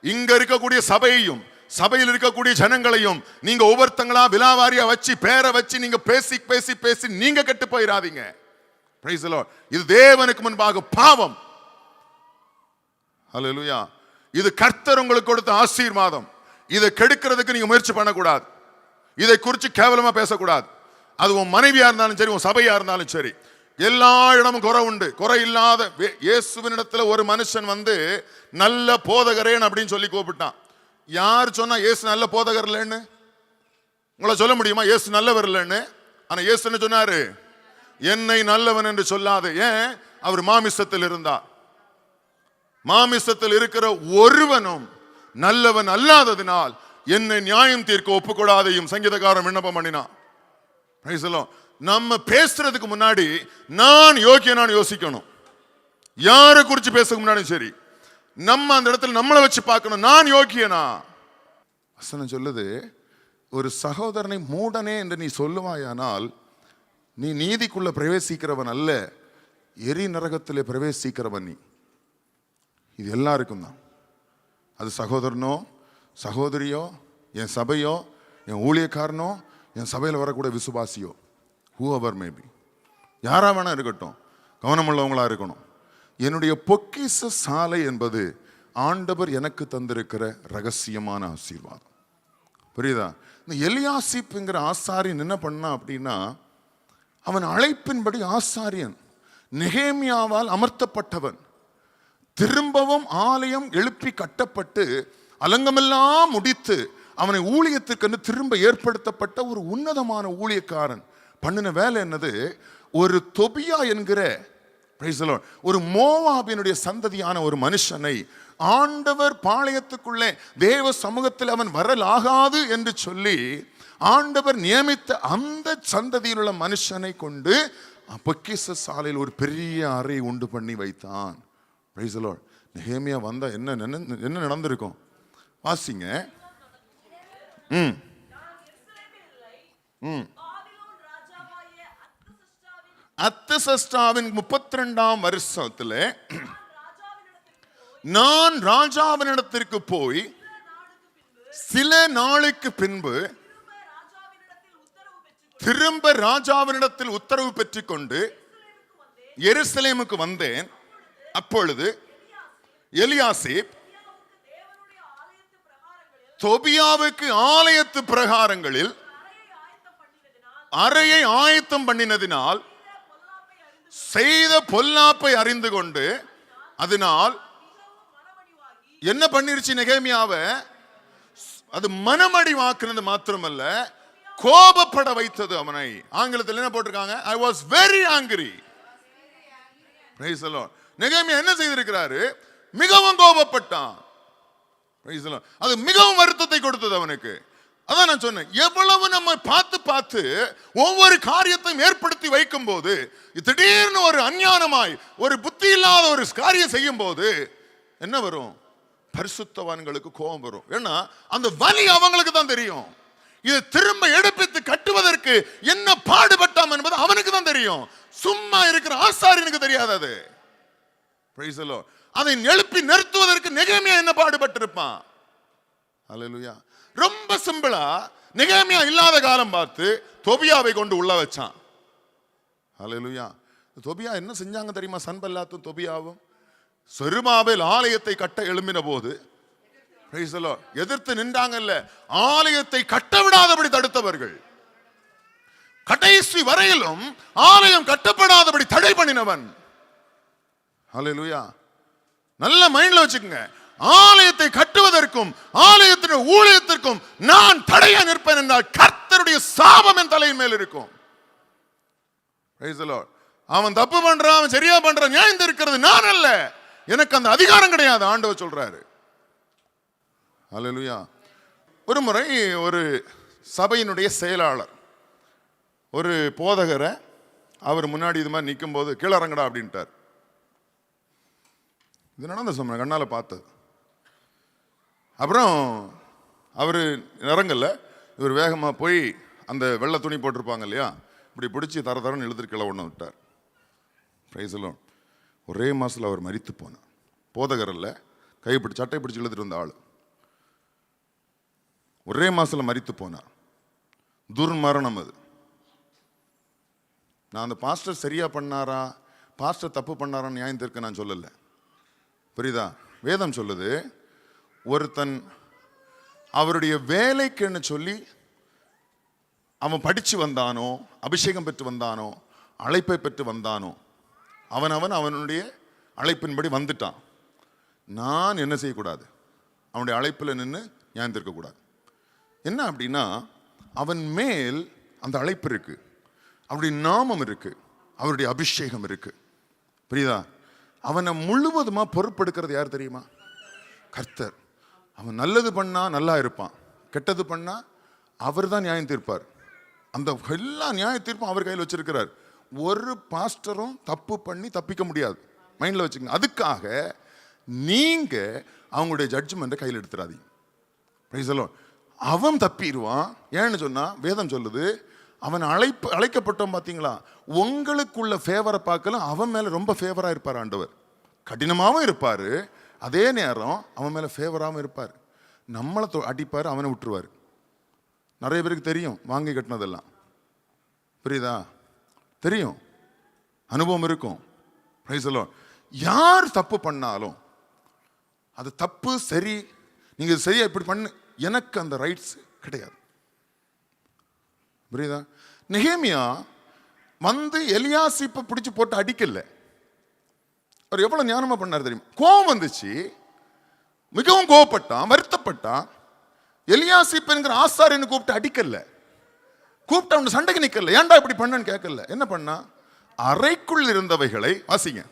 இங்க இருக்கக்கூடிய சபையையும் சபையில் இருக்கக்கூடிய ஜனங்களையும் நீங்க ஒவ்வொருத்தங்களா விலாவாரியா வச்சு பேரை வச்சு நீங்க பேசி பேசி பேசி நீங்க கெட்டு போயிடாதீங்க. Price the lord. இது தேவனுக்கு முன்பாக பாவம். ஹல்லேலூயா. இது கர்த்தர் உங்களுக்கு கொடுத்த ஆசீர்வாதம். இதை கெடுக்கிறதுக்கு நீங்க முயற்சி பண்ணக்கூடாது. இதை குறித்து கேவலமா பேசக்கூடாது. அது உன் மனைவியா இருந்தாலும் சரி, உன் சபையா இருந்தாலும் சரி, எல்லா இடமும் குறை உண்டு. குறை இல்லாத இயேசுவினிடத்துல ஒரு மனுஷன் வந்து நல்ல போதகரேன் அப்படின்னு சொல்லி கூப்பிட்டான். யார் சொன்னா இயேசு நல்ல போதகர் இல்லைன்னு? உங்களை சொல்ல முடியுமா இயேசு நல்லவர் இல்லைன்னு? ஆனா இயேசு என்ன சொன்னாரு? என்னை நல்லவன் என்று சொல்லாது. ஏன்? அவர் மாமிசத்தில் இருந்தார். மாமிசத்தில் இருக்கிற ஒருவனும் நல்லவன் அல்லாததினால் என்னை நியாயம் தீர்க்க ஒப்புக்கூடாதையும் சங்கீதக்காரன் விண்ணப்பம் பண்ணினான். Price the Lord. நம்ம பேசுறதுக்கு முன்னாடி நான் யோக்கியனான்னு யோசிக்கணும். யாரை குறித்து பேசுறதுக்கு முன்னாடி சரி, நம்ம அந்த இடத்துல நம்மளை வச்சு பார்க்கணும். நான் யோக்கியனா? வசனம் சொல்லுது, ஒரு சகோதரனை மூடனே என்று நீ சொல்லுவாயானால் நீ நீதிக்குள்ள பிரவேசிக்கிறவன் அல்ல, எரி நரகத்திலே பிரவேசிக்கிறவன் நீ. இது எல்லாருக்கும் தான். அது சகோதரனோ சகோதரியோ, என் சபையோ, என் ஊழியக்காரனோ, என் சபையில் வரக்கூடிய விசுவாசியோ, whoever may be, யாரா வேணா இருக்கட்டும், கவனமுள்ளவங்களா இருக்கணும். என்னுடைய பொக்கிஷ சாலை என்பது ஆண்டவர் எனக்கு தந்திருக்கிற ரகசியமான ஆசீர்வாதம். புரியுதா? இந்த எலியாசிப்ங்கிற ஆசாரியன் என்ன பண்ணா அப்படின்னா, அவன் அழைப்பின்படி ஆசாரியன், நெகேமியாவால் அமர்த்தப்பட்டவன். திரும்பவும் ஆலயம் எழுப்பி கட்டப்பட்டு அலங்கமெல்லாம் முடித்து அவனை ஊழியத்திற்கு திரும்ப ஏற்படுத்தப்பட்ட ஒரு உன்னதமான ஊழியக்காரன். பண்ணின வேலை என்னது? ஒரு தொபியா என்கிற ஒரு மோவாபினுடைய சந்ததியான ஒரு மனுஷனை ஆண்டவர் பாளையத்துக்குள்ளே தேவ சமூகத்தில் அவன் வரலாகாது என்று சொல்லி ஆண்டவர் நியமித்த அந்த சந்ததியில் உள்ள மனுஷனை கொண்டு பொக்கிஷ சாலையில் ஒரு பெரிய அறை உண்டு பண்ணி வைத்தான். Price the Lord. நெகேமியா வந்தா என்ன நடந்திருக்கும்? வாசிங்க. அர்தசஷ்டாவின் 32ஆம் வருஷத்துல நான் ராஜாவினிடத்திற்கு போய் சில நாளுக்கு பின்பு திரும்ப ராஜாவினிடத்தில் உத்தரவு பெற்றுக்கொண்டு எருசலேமுக்கு வந்தேன். அப்பொழுது எலியாசிப் தொபியாவுக்கு ஆலயத்து பிரகாரங்களில் அறையை ஆயத்தம் பண்ணினதினால் செய்த பொல்லாப்பை அறிந்து கொண்டு அதனால் என்ன பண்ணிருச்சு நெகேமியாவை? அது மனமடிவாக்குனது மாத்திரமல்ல, கோபப்பட வைத்தது அவனை. ஆங்கிலத்தில் என்ன போட்டிருக்காங்க? I was very angry. Praise the Lord. நெகேமியா என்ன செய்திருக்கிறாரு? மிகவும் கோபப்பட்டான். அது மிகவும் வருத்தத்தை கொடுத்தது அவனுக்கு. அதான் நான் சொன்னேன், எவ்வளவு நம்ம பார்த்து பார்த்து ஒவ்வொரு காரியத்தையும் ஏற்படுத்தி வைக்கும் போது திடீர்னு ஒரு அஞ்ஞானமாய் ஒரு புத்தி இல்லாத ஒரு காரியம் செய்யும் போது என்ன வரும்? பரிசுத்தவான்களுக்கு கோபம் வரும். ஏன்னா அந்த வலி அவங்களுக்கு தான் தெரியும். இதை திரும்ப எடுப்பித்து கட்டுவதற்கு என்ன பாடுபட்டாம் என்பது அவனுக்கு தான் தெரியும். சும்மா இருக்கிற ஆசாரியனுக்கு தெரியாது அது. அதை எழுப்பி நிறுத்துவதற்கு நெகேமியா என்ன பாடுபட்டிருப்பான்? அல்லேலூயா. ரொம்ப சிம்பிளா நெகேமியா இல்லாத காலம் பார்த்து தொபியாவை கொண்டு உள்ள வச்சான். அல்லேலூயா. தொபியா என்ன செஞ்சாங்க தெரியுமா? சன்பல்லாத்தும் தொபியாவும் செருபாபேல் ஆலயத்தை கட்ட எழும்பின போது எதிர்த்து நின்றாங்கல்ல, ஆலயத்தை கட்ட விடாதபடி தடுத்தவர்கள். கடைசி வரையிலும் ஆலயம் கட்டப்படாதபடி தடை பண்ணினவன். அல்லேலூயா. நல்ல மைண்ட்ல வச்சுக்கோங்க, ஆலயத்தை கட்டுவதற்கும் ஆலயத்தின் ஊழியத்திற்கும் நான் தடையா நிற்பேன் என்றால் கர்த்தருடைய சாபம் என் தலையின் மேல் இருக்கும். அவன் தப்பு பண்றான், அவன் சரியா பண்றான், நியாயம் இருக்கிறது நான் அல்ல, எனக்கு அந்த அதிகாரம் கிடையாது, ஆண்டவர் சொல்றாரு. அல்லேலூயா. ஒரு முறை ஒரு சபையினுடைய செயலாளர் ஒரு போதகரை அவர் முன்னாடி இது மாதிரி நிற்கும் போது கீழறங்கடா அப்படின்ட்டார். இது நடந்த சொன்ன கண்ணால பார்த்தது. அப்புறம் அவர் இறங்கல, இவர் வேகமாக போய் அந்த வெள்ளை துணி போட்டிருப்பாங்க இல்லையா, இப்படி பிடிச்சி தரன்னு இழுத்துட்டு கீழே ஒன்று விட்டார். பிரைஸ்லாம். ஒரே மாதத்தில் அவர் மரித்து போனார். போதகர் இல்லை, கைப்பிடிச்சு சட்டை பிடிச்சி இழுத்துட்டு வந்த ஆள் ஒரே மாதத்தில் மரித்து போனார். துர்மரணம் அது. நான் அந்த பாஸ்டர் சரியா பண்ணாரா, பாஸ்டர் தப்பு பண்ணாரான்னு நியாயம் தீர்க்க நான் சொல்லலை, புரியுதா? வேதம் சொல்லுது, ஒருத்தன் அவருடைய வேலைக்குன்னு சொல்லி அவன் படிச்சு வந்தானோ, அபிஷேகம் பெற்று வந்தானோ, அழைப்பை பெற்று வந்தானோ, அவனுடைய அழைப்பின்படி வந்துட்டான். நான் என்ன செய்யக்கூடாது? அவனுடைய அழைப்பில் நின்று நியாயம் தீர்க்கக்கூடாது. என்ன அப்படின்னா, அவன் மேல் அந்த அழைப்பு இருக்கு, அவருடைய நாமம் இருக்கு, அவருடைய அபிஷேகம் இருக்கு, புரியுதா? அவனை முழுவதுமா பொறுப்பெடுக்கிறது யார் தெரியுமா? கர்த்தர். அவன் நல்லது பண்ணா நல்லா இருப்பான், கெட்டது பண்ணா அவர் தான் நியாயம் தீர்ப்பார். அந்த எல்லா நியாய தீர்ப்பும் அவர் கையில் வச்சிருக்கிறார். ஒரு பாஸ்டரும் தப்பு பண்ணி தப்பிக்க முடியாது, மைண்ட்ல வச்சுக்கோங்க. அதுக்காக நீங்க அவங்களுடைய ஜட்ஜ்மெண்ட்டை கையில் எடுத்துறாதீங்க. Price the Lord. அவன் தப்பிடுவான். ஏன்னு சொன்னா வேதம் சொல்லுது, அவன் அழைக்கப்பட்டோம் பார்த்தீங்களா, உங்களுக்குள்ள ஃபேவரை பார்க்கல, அவன் மேல ரொம்ப ஃபேவரா இருப்பார் ஆண்டவர். கடினமாகவும் இருப்பார், அதே நேரம் அவன் மேல ஃபேவராகவும் இருப்பார். நம்மளை அடிப்பார், அவனை விட்டுருவார். நிறைய பேருக்கு தெரியும் வாங்கி கட்டினதெல்லாம், புரியுதா? தெரியும், அனுபவம் இருக்கும். Price the Lord. யார் தப்பு பண்ணாலும் அது தப்பு சரி, நீங்க சரியா இப்படி பண்ணு, எனக்கு அந்த ரைட்ஸ் கிடையாது, புரியுதா? நெகேமியா வந்து எலியாசிப்பை பிடிச்சு போட்டு அடிக்கல. அவர் எவ்வளவு ஞானமா பண்ணார் தெரியுமா? கோபம் வந்துச்சு, மிகவும் கோவப்பட்டான், வருத்தப்பட்டான். எலியாசிப் என்கிற ஆசாரியனை கூப்பிட்டு அடிக்கல, கூப்பிட்டு அவன் சண்டைக்கு நிக்கல. ஏன்டா இப்படி பண்ணன்னு கேட்கல. என்ன பண்ணா? அறைக்குள் இருந்தவைகளை வாசிங்க.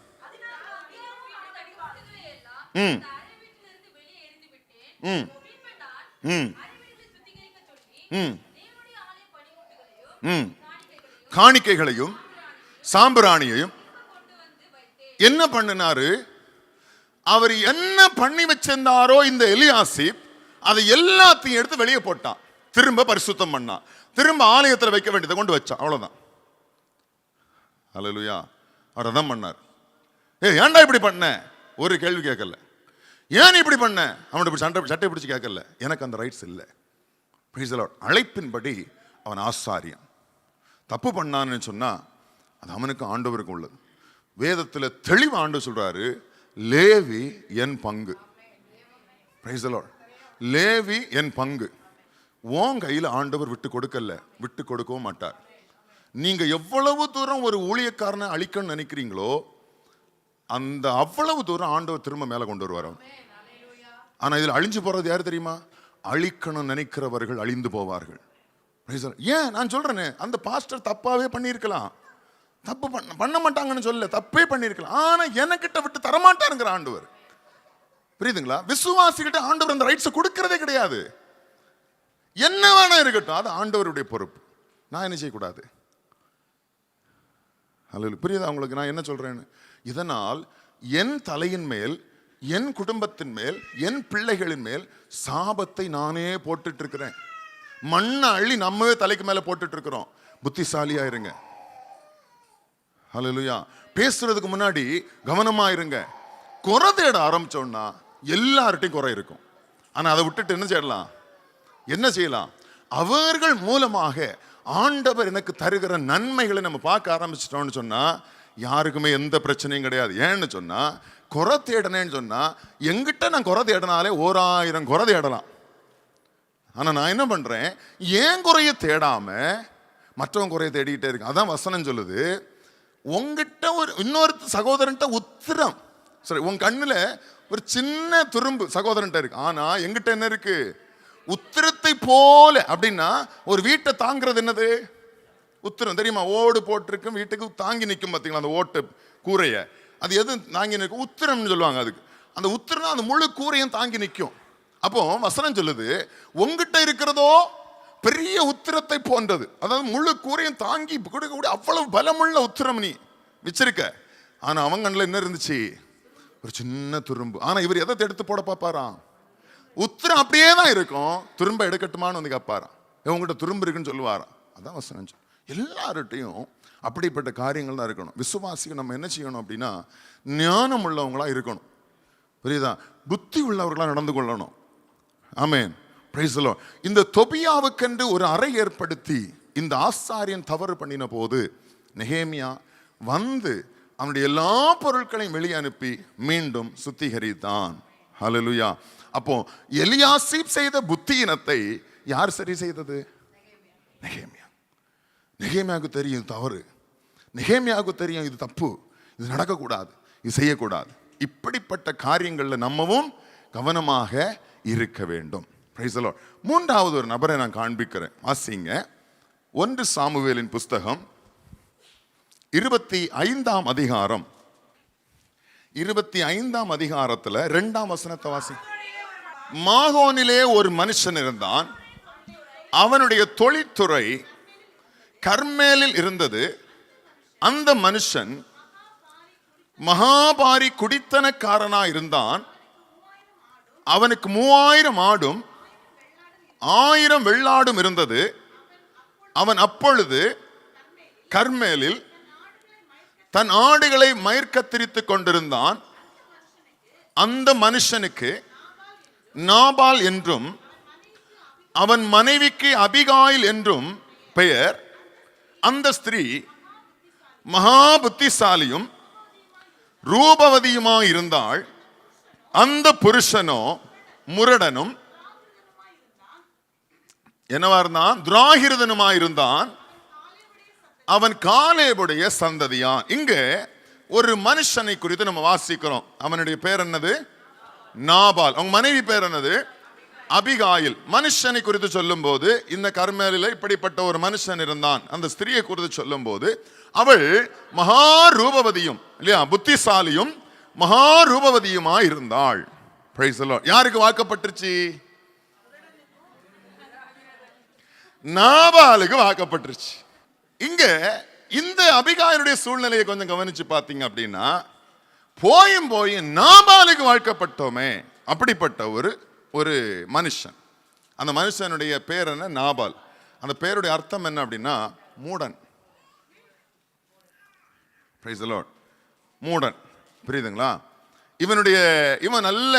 காணிக்கைகளையும் சாம்பிராணியையும் என்ன பண்ணினாரு? அவர் என்ன பண்ணி வச்சிருந்தாரோ இந்த எலியாசிப், அதை எல்லாத்தையும் எடுத்து வெளியே போட்டான். திரும்ப பரிசுத்தம் பண்ணான், திரும்ப ஆலயத்தில் வைக்க வேண்டியதை கொண்டு வச்சான். அவ்வளவுதான். அல்லேலூயா. அவர் அதான் பண்ணார். ஏன்டா இப்படி பண்ண? ஒரு கேள்வி கேட்கல. ஏன் இப்படி பண்ண? அவனுடைய சட்டை பிடிச்சு கேட்கல. எனக்கு அந்த ரைட்ஸ் இல்லை. Price the Lord. அழைப்பின்படி அவன் ஆசாரியன். தப்பு பண்ணான்னு சொன்னா அது அவனுக்கு ஆண்டவருக்கு உள்ளது. வேதத்தில் தெளிவா ஆண்டு சொல்றாரு, லேவி என் பங்கு. Praise the lord. லேவி என் பங்கு. உன் கையில் ஆண்டவர் விட்டு கொடுக்கல, விட்டு கொடுக்கவும் மாட்டார். நீங்க எவ்வளவு தூரம் ஒரு ஊழியக்காரனை அழிக்கணும்னு நினைக்கிறீங்களோ அந்த அவ்வளவு தூரம் ஆண்டவர் திரும்ப மேல கொண்டு வருவார். ஆனா இதில் அழிஞ்சு போறது யார் தெரியுமா? அழிக்கணும் நினைக்கிறவர்கள் அழிந்து போவார்கள். ஏன் நான் சொல்றேன்னு, அந்த பாஸ்டர் தப்பாவே பண்ணியிருக்கலாம், தப்பு பண்ண மாட்டாங்கன்னு சொல்ல, தப்பே பண்ணியிருக்கலாம். ஆனா எனக்கிட்ட விட்டு தரமாட்டாருங்கிற ஆண்டவர். புரியுதுங்களா? விசுவாசிக்கிட்ட ஆண்டவர் அந்த ரைட்ஸை கொடுக்கறதே கிடையாது. என்ன வேணா இருக்கட்டும், அது ஆண்டவருடைய பொறுப்பு. நான் என்ன செய்யக்கூடாது. அல்ல, புரியுதா உங்களுக்கு நான் என்ன சொல்றேன்னு? இதனால் என் தலையின் மேல், என் குடும்பத்தின் மேல், என் பிள்ளைகளின் மேல் சாபத்தை நானே போட்டுட்டு இருக்கிறேன். மண்ணை அள்ளி நம்மவே தலைக்கு மேல போட்டுட்டு இருக்கிறோம். புத்திசாலியா இருங்க. ஹல்லேலூயா. பேசுறதுக்கு முன்னாடி கவனமா இருங்க. குறை தேட ஆரம்பிச்சோம்னா எல்லார்ட்டையும் குறை இருக்கும். ஆனா அதை விட்டுட்டு என்ன செய்யலாம்? அவர்கள் மூலமாக ஆண்டவர் எனக்கு தருகிற நன்மைகளை நம்ம பார்க்க ஆரம்பிச்சிட்டோம்னு சொன்னா யாருக்குமே எந்த பிரச்சனையும் கிடையாது. ஏன்னு சொன்னா, குறை தேடனேன்னு சொன்னா, எங்கிட்ட நான் குறை தேடனாலே 1000 குறை தேடலாம். ஆனா நான் என்ன பண்றேன், ஏன் குறைய தேடாம மற்றவங்க குறைய தேடிக்கிட்டே இருக்கேன். அதான் வசனம் சொல்லுது, உங்ககிட்ட ஒரு இன்னொரு சகோதரன்ட்ட உத்திரம், சரி உன் கண்ணுல ஒரு சின்ன துரும்பு சகோதரன்ட்ட இருக்கு, ஆனா எங்கிட்ட என்ன இருக்கு? உத்திரத்தை போல. அப்படின்னா ஒரு வீட்டை தாங்கிறது என்னது? உத்திரம் தெரியுமா? ஓடு போட்டிருக்கும் வீட்டுக்கு தாங்கி நிற்கும் பார்த்தீங்களா, அந்த ஓட்டு கூரைய, அது எது தாங்கி நிற்கும்? உத்திரம்னு சொல்லுவாங்க. அதுக்கு அந்த உத்திரம் அந்த முழு கூரையும் தாங்கி நிற்கும். அப்போ வசனம் சொல்லுது, உங்ககிட்ட இருக்கிறதோ பெரிய உத்திரத்தை போன்றது. அதாவது முழு கூரையும் தாங்கி கொடுக்கக்கூடிய அவ்வளவு பலமுள்ள உத்திரம் நீ வச்சிருக்க. ஆனா அவங்க கண்ணில் என்ன இருந்துச்சு? ஒரு சின்ன துரும்பு. ஆனா இவர் எதை எடுத்து போட பார்ப்பாராம்? உத்திரம் அப்படியே தான் இருக்கும், துரும்ப எடுக்கட்டுமான்னு வந்து கேட்பாராம். உங்ககிட்ட துரும்பு இருக்குன்னு சொல்லுவாராம். அதான் வசனம். எல்லார்ட்டையும் அப்படிப்பட்ட காரியங்கள் தான் இருக்கணும். விசுவாசிகள் நம்ம என்ன செய்யணும் அப்படின்னா, ஞானம் உள்ளவங்களா இருக்கணும். புரியுதா? புத்தி உள்ளவர்களா நடந்து கொள்ளணும். ஆமென். Praise the lord. இந்த தொபியாவுக்கென்று ஒரு அறை ஏற்படுத்தி இந்த ஆசாரியன் தவறு பண்ணின போது நெகேமியா வந்து அவனுடைய எல்லா பொருட்களையும் வெளியே அனுப்பி மீண்டும் சுத்திகரித்தான். ஹல்லேலூயா. அப்போ எலியாசிப் செய்த புத்தியினத்தை யார் சரி செய்தது? நெகேமியா. நெகேமியாவுக்கு தெரியும் தவறு, நெகேமியாவுக்கு தெரியும் இது தப்பு, இது நடக்கக்கூடாது, இது செய்யக்கூடாது. இப்படிப்பட்ட காரியங்களில் நம்மவும் கவனமாக இருக்க வேண்டும். Price the Lord. மூன்றாவது ஒரு நபரை நான் காண்பிக்கிறேன், வாசிங்க. 1 சாமுவேலின் புஸ்தகம் 25ஆம் அதிகாரம். 25ஆம் அதிகாரத்தில் 2ஆம் வசனத்தை வாசி. மாகோனிலே ஒரு மனுஷன் இருந்தான், அவனுடைய தொழிற்துறை கர்மேலில் இருந்தது. அந்த மனுஷன் மகாபாரி குடித்தனக்காரனா இருந்தான். அவனுக்கு 3000 ஆடும் 1000 வெள்ளாடும் இருந்தது. அவன் அப்பொழுது கர்மேலில் தன் ஆடுகளை மயிர்கத்தரித்துக் கொண்டிருந்தான். அந்த மனுஷனுக்கு நாபால் என்றும் அவன் மனைவிக்கு அபிகாயில் என்றும் பெயர். அந்த ஸ்திரீ மகா புத்திசாலியும் ரூபவதியுமாயிருந்தாள். அந்த புருஷனோ முரடனும் என்னவா இருந்தான்? துராகிருதனுமாயிருந்தான். அவன் காலேபுடைய சந்ததியான். இங்க ஒரு மனுஷனை குறித்து நம்ம வாசிக்கிறோம். அவனுடைய பேர் என்னது? நாபால். அவங்க மனைவி பேர் என்னது? அபிகாயில். மனுஷனை குறித்து சொல்லும் போது இந்த கர்மேலில் இப்படிப்பட்ட ஒரு மனுஷன் இருந்தான். அந்த ஸ்திரியை குறித்து சொல்லும் போது அவள் மகா ரூபவதியும் இல்லையா, புத்திசாலியும் மகா ரூபவதியுமா இருந்தாள். Price the Lord. யாருக்கு வாக்கப்பட்டுருச்சு? நாபாலுக்கு வாக்கப்பட்டுருச்சு. இங்க இந்த அபிகாயினுடைய சூழ்நிலையை கொஞ்சம் கவனிச்சு பார்த்தீங்க அப்படின்னா, போயும் நாபாலுக்கு வாழ்க்கப்பட்டோமே அப்படிப்பட்ட ஒரு மனுஷன். அந்த மனுஷனுடைய பேர் என்ன? நாபால். அந்த பேருடைய அர்த்தம் என்ன அப்படின்னா மூடன். Price the Lord. மூடன். புரியுதுங்களா? இவன் நல்ல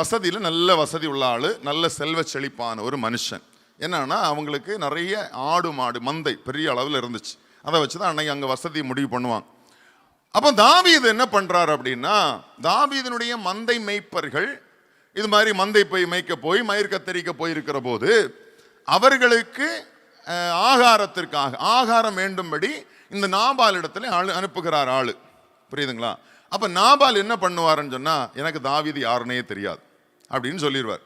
வசதியில் நல்ல வசதி உள்ள ஆளு, நல்ல செல்வ செழிப்பான ஒரு மனுஷன். என்னன்னா அவங்களுக்கு நிறைய ஆடு மாடு மந்தை பெரிய அளவில் இருந்துச்சு. அதை வச்சுதான் அன்னைக்கு அங்கே வசதி முடிவு பண்ணுவாங்க. அப்போ தாவீது என்ன பண்றாரு அப்படின்னா, தாவீதினுடைய மந்தை மேய்ப்பர்கள் இது மாதிரி மந்தை போய் மேய்க்க போய் மயிர் கத்தரிக்க போயிருக்கிற போது அவர்களுக்கு ஆகாரத்திற்காக ஆகாரம் வேண்டும்படி இந்த நாபால் இடத்துல அனுப்புகிறார் ஆளு. புரியுதுங்களா? அப்ப நாபால் என்ன பண்ணுவாருன்னு சொன்னா, எனக்கு தாவீது யாருன்னே தெரியாது அப்படின்னு சொல்லிடுவார்.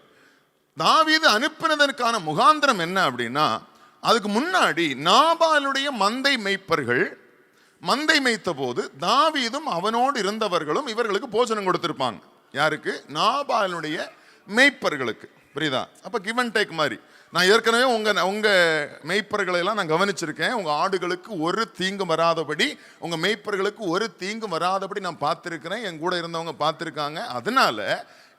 தாவீது அனுப்பினதற்கான முகாந்திரம் என்ன அப்படின்னா, அதுக்கு முன்னாடி நாபாலுடைய மந்தை மேய்ப்பர்கள் மந்தை மேய்த்த போது தாவீதும் அவனோடு இருந்தவர்களும் இவர்களுக்கு போஜனம் கொடுத்திருப்பாங்க. யாருக்கு? நாபாலுடைய மேய்ப்பர்களுக்கு. புரியுதா? அப்ப கிவ் அண்ட் டேக் மாதிரி. நான் ஏற்கனவே உங்க மேய்ப்பர்களை எல்லாம் நான் கவனிச்சிருக்கேன். உங்க ஆடுகளுக்கு ஒரு தீங்கும் வராதபடி, உங்க மேய்ப்பர்களுக்கு ஒரு தீங்கும் வராதபடி நான் பார்த்திருக்கிறேன். என் கூட இருந்தவங்க பார்த்திருக்காங்க. அதனால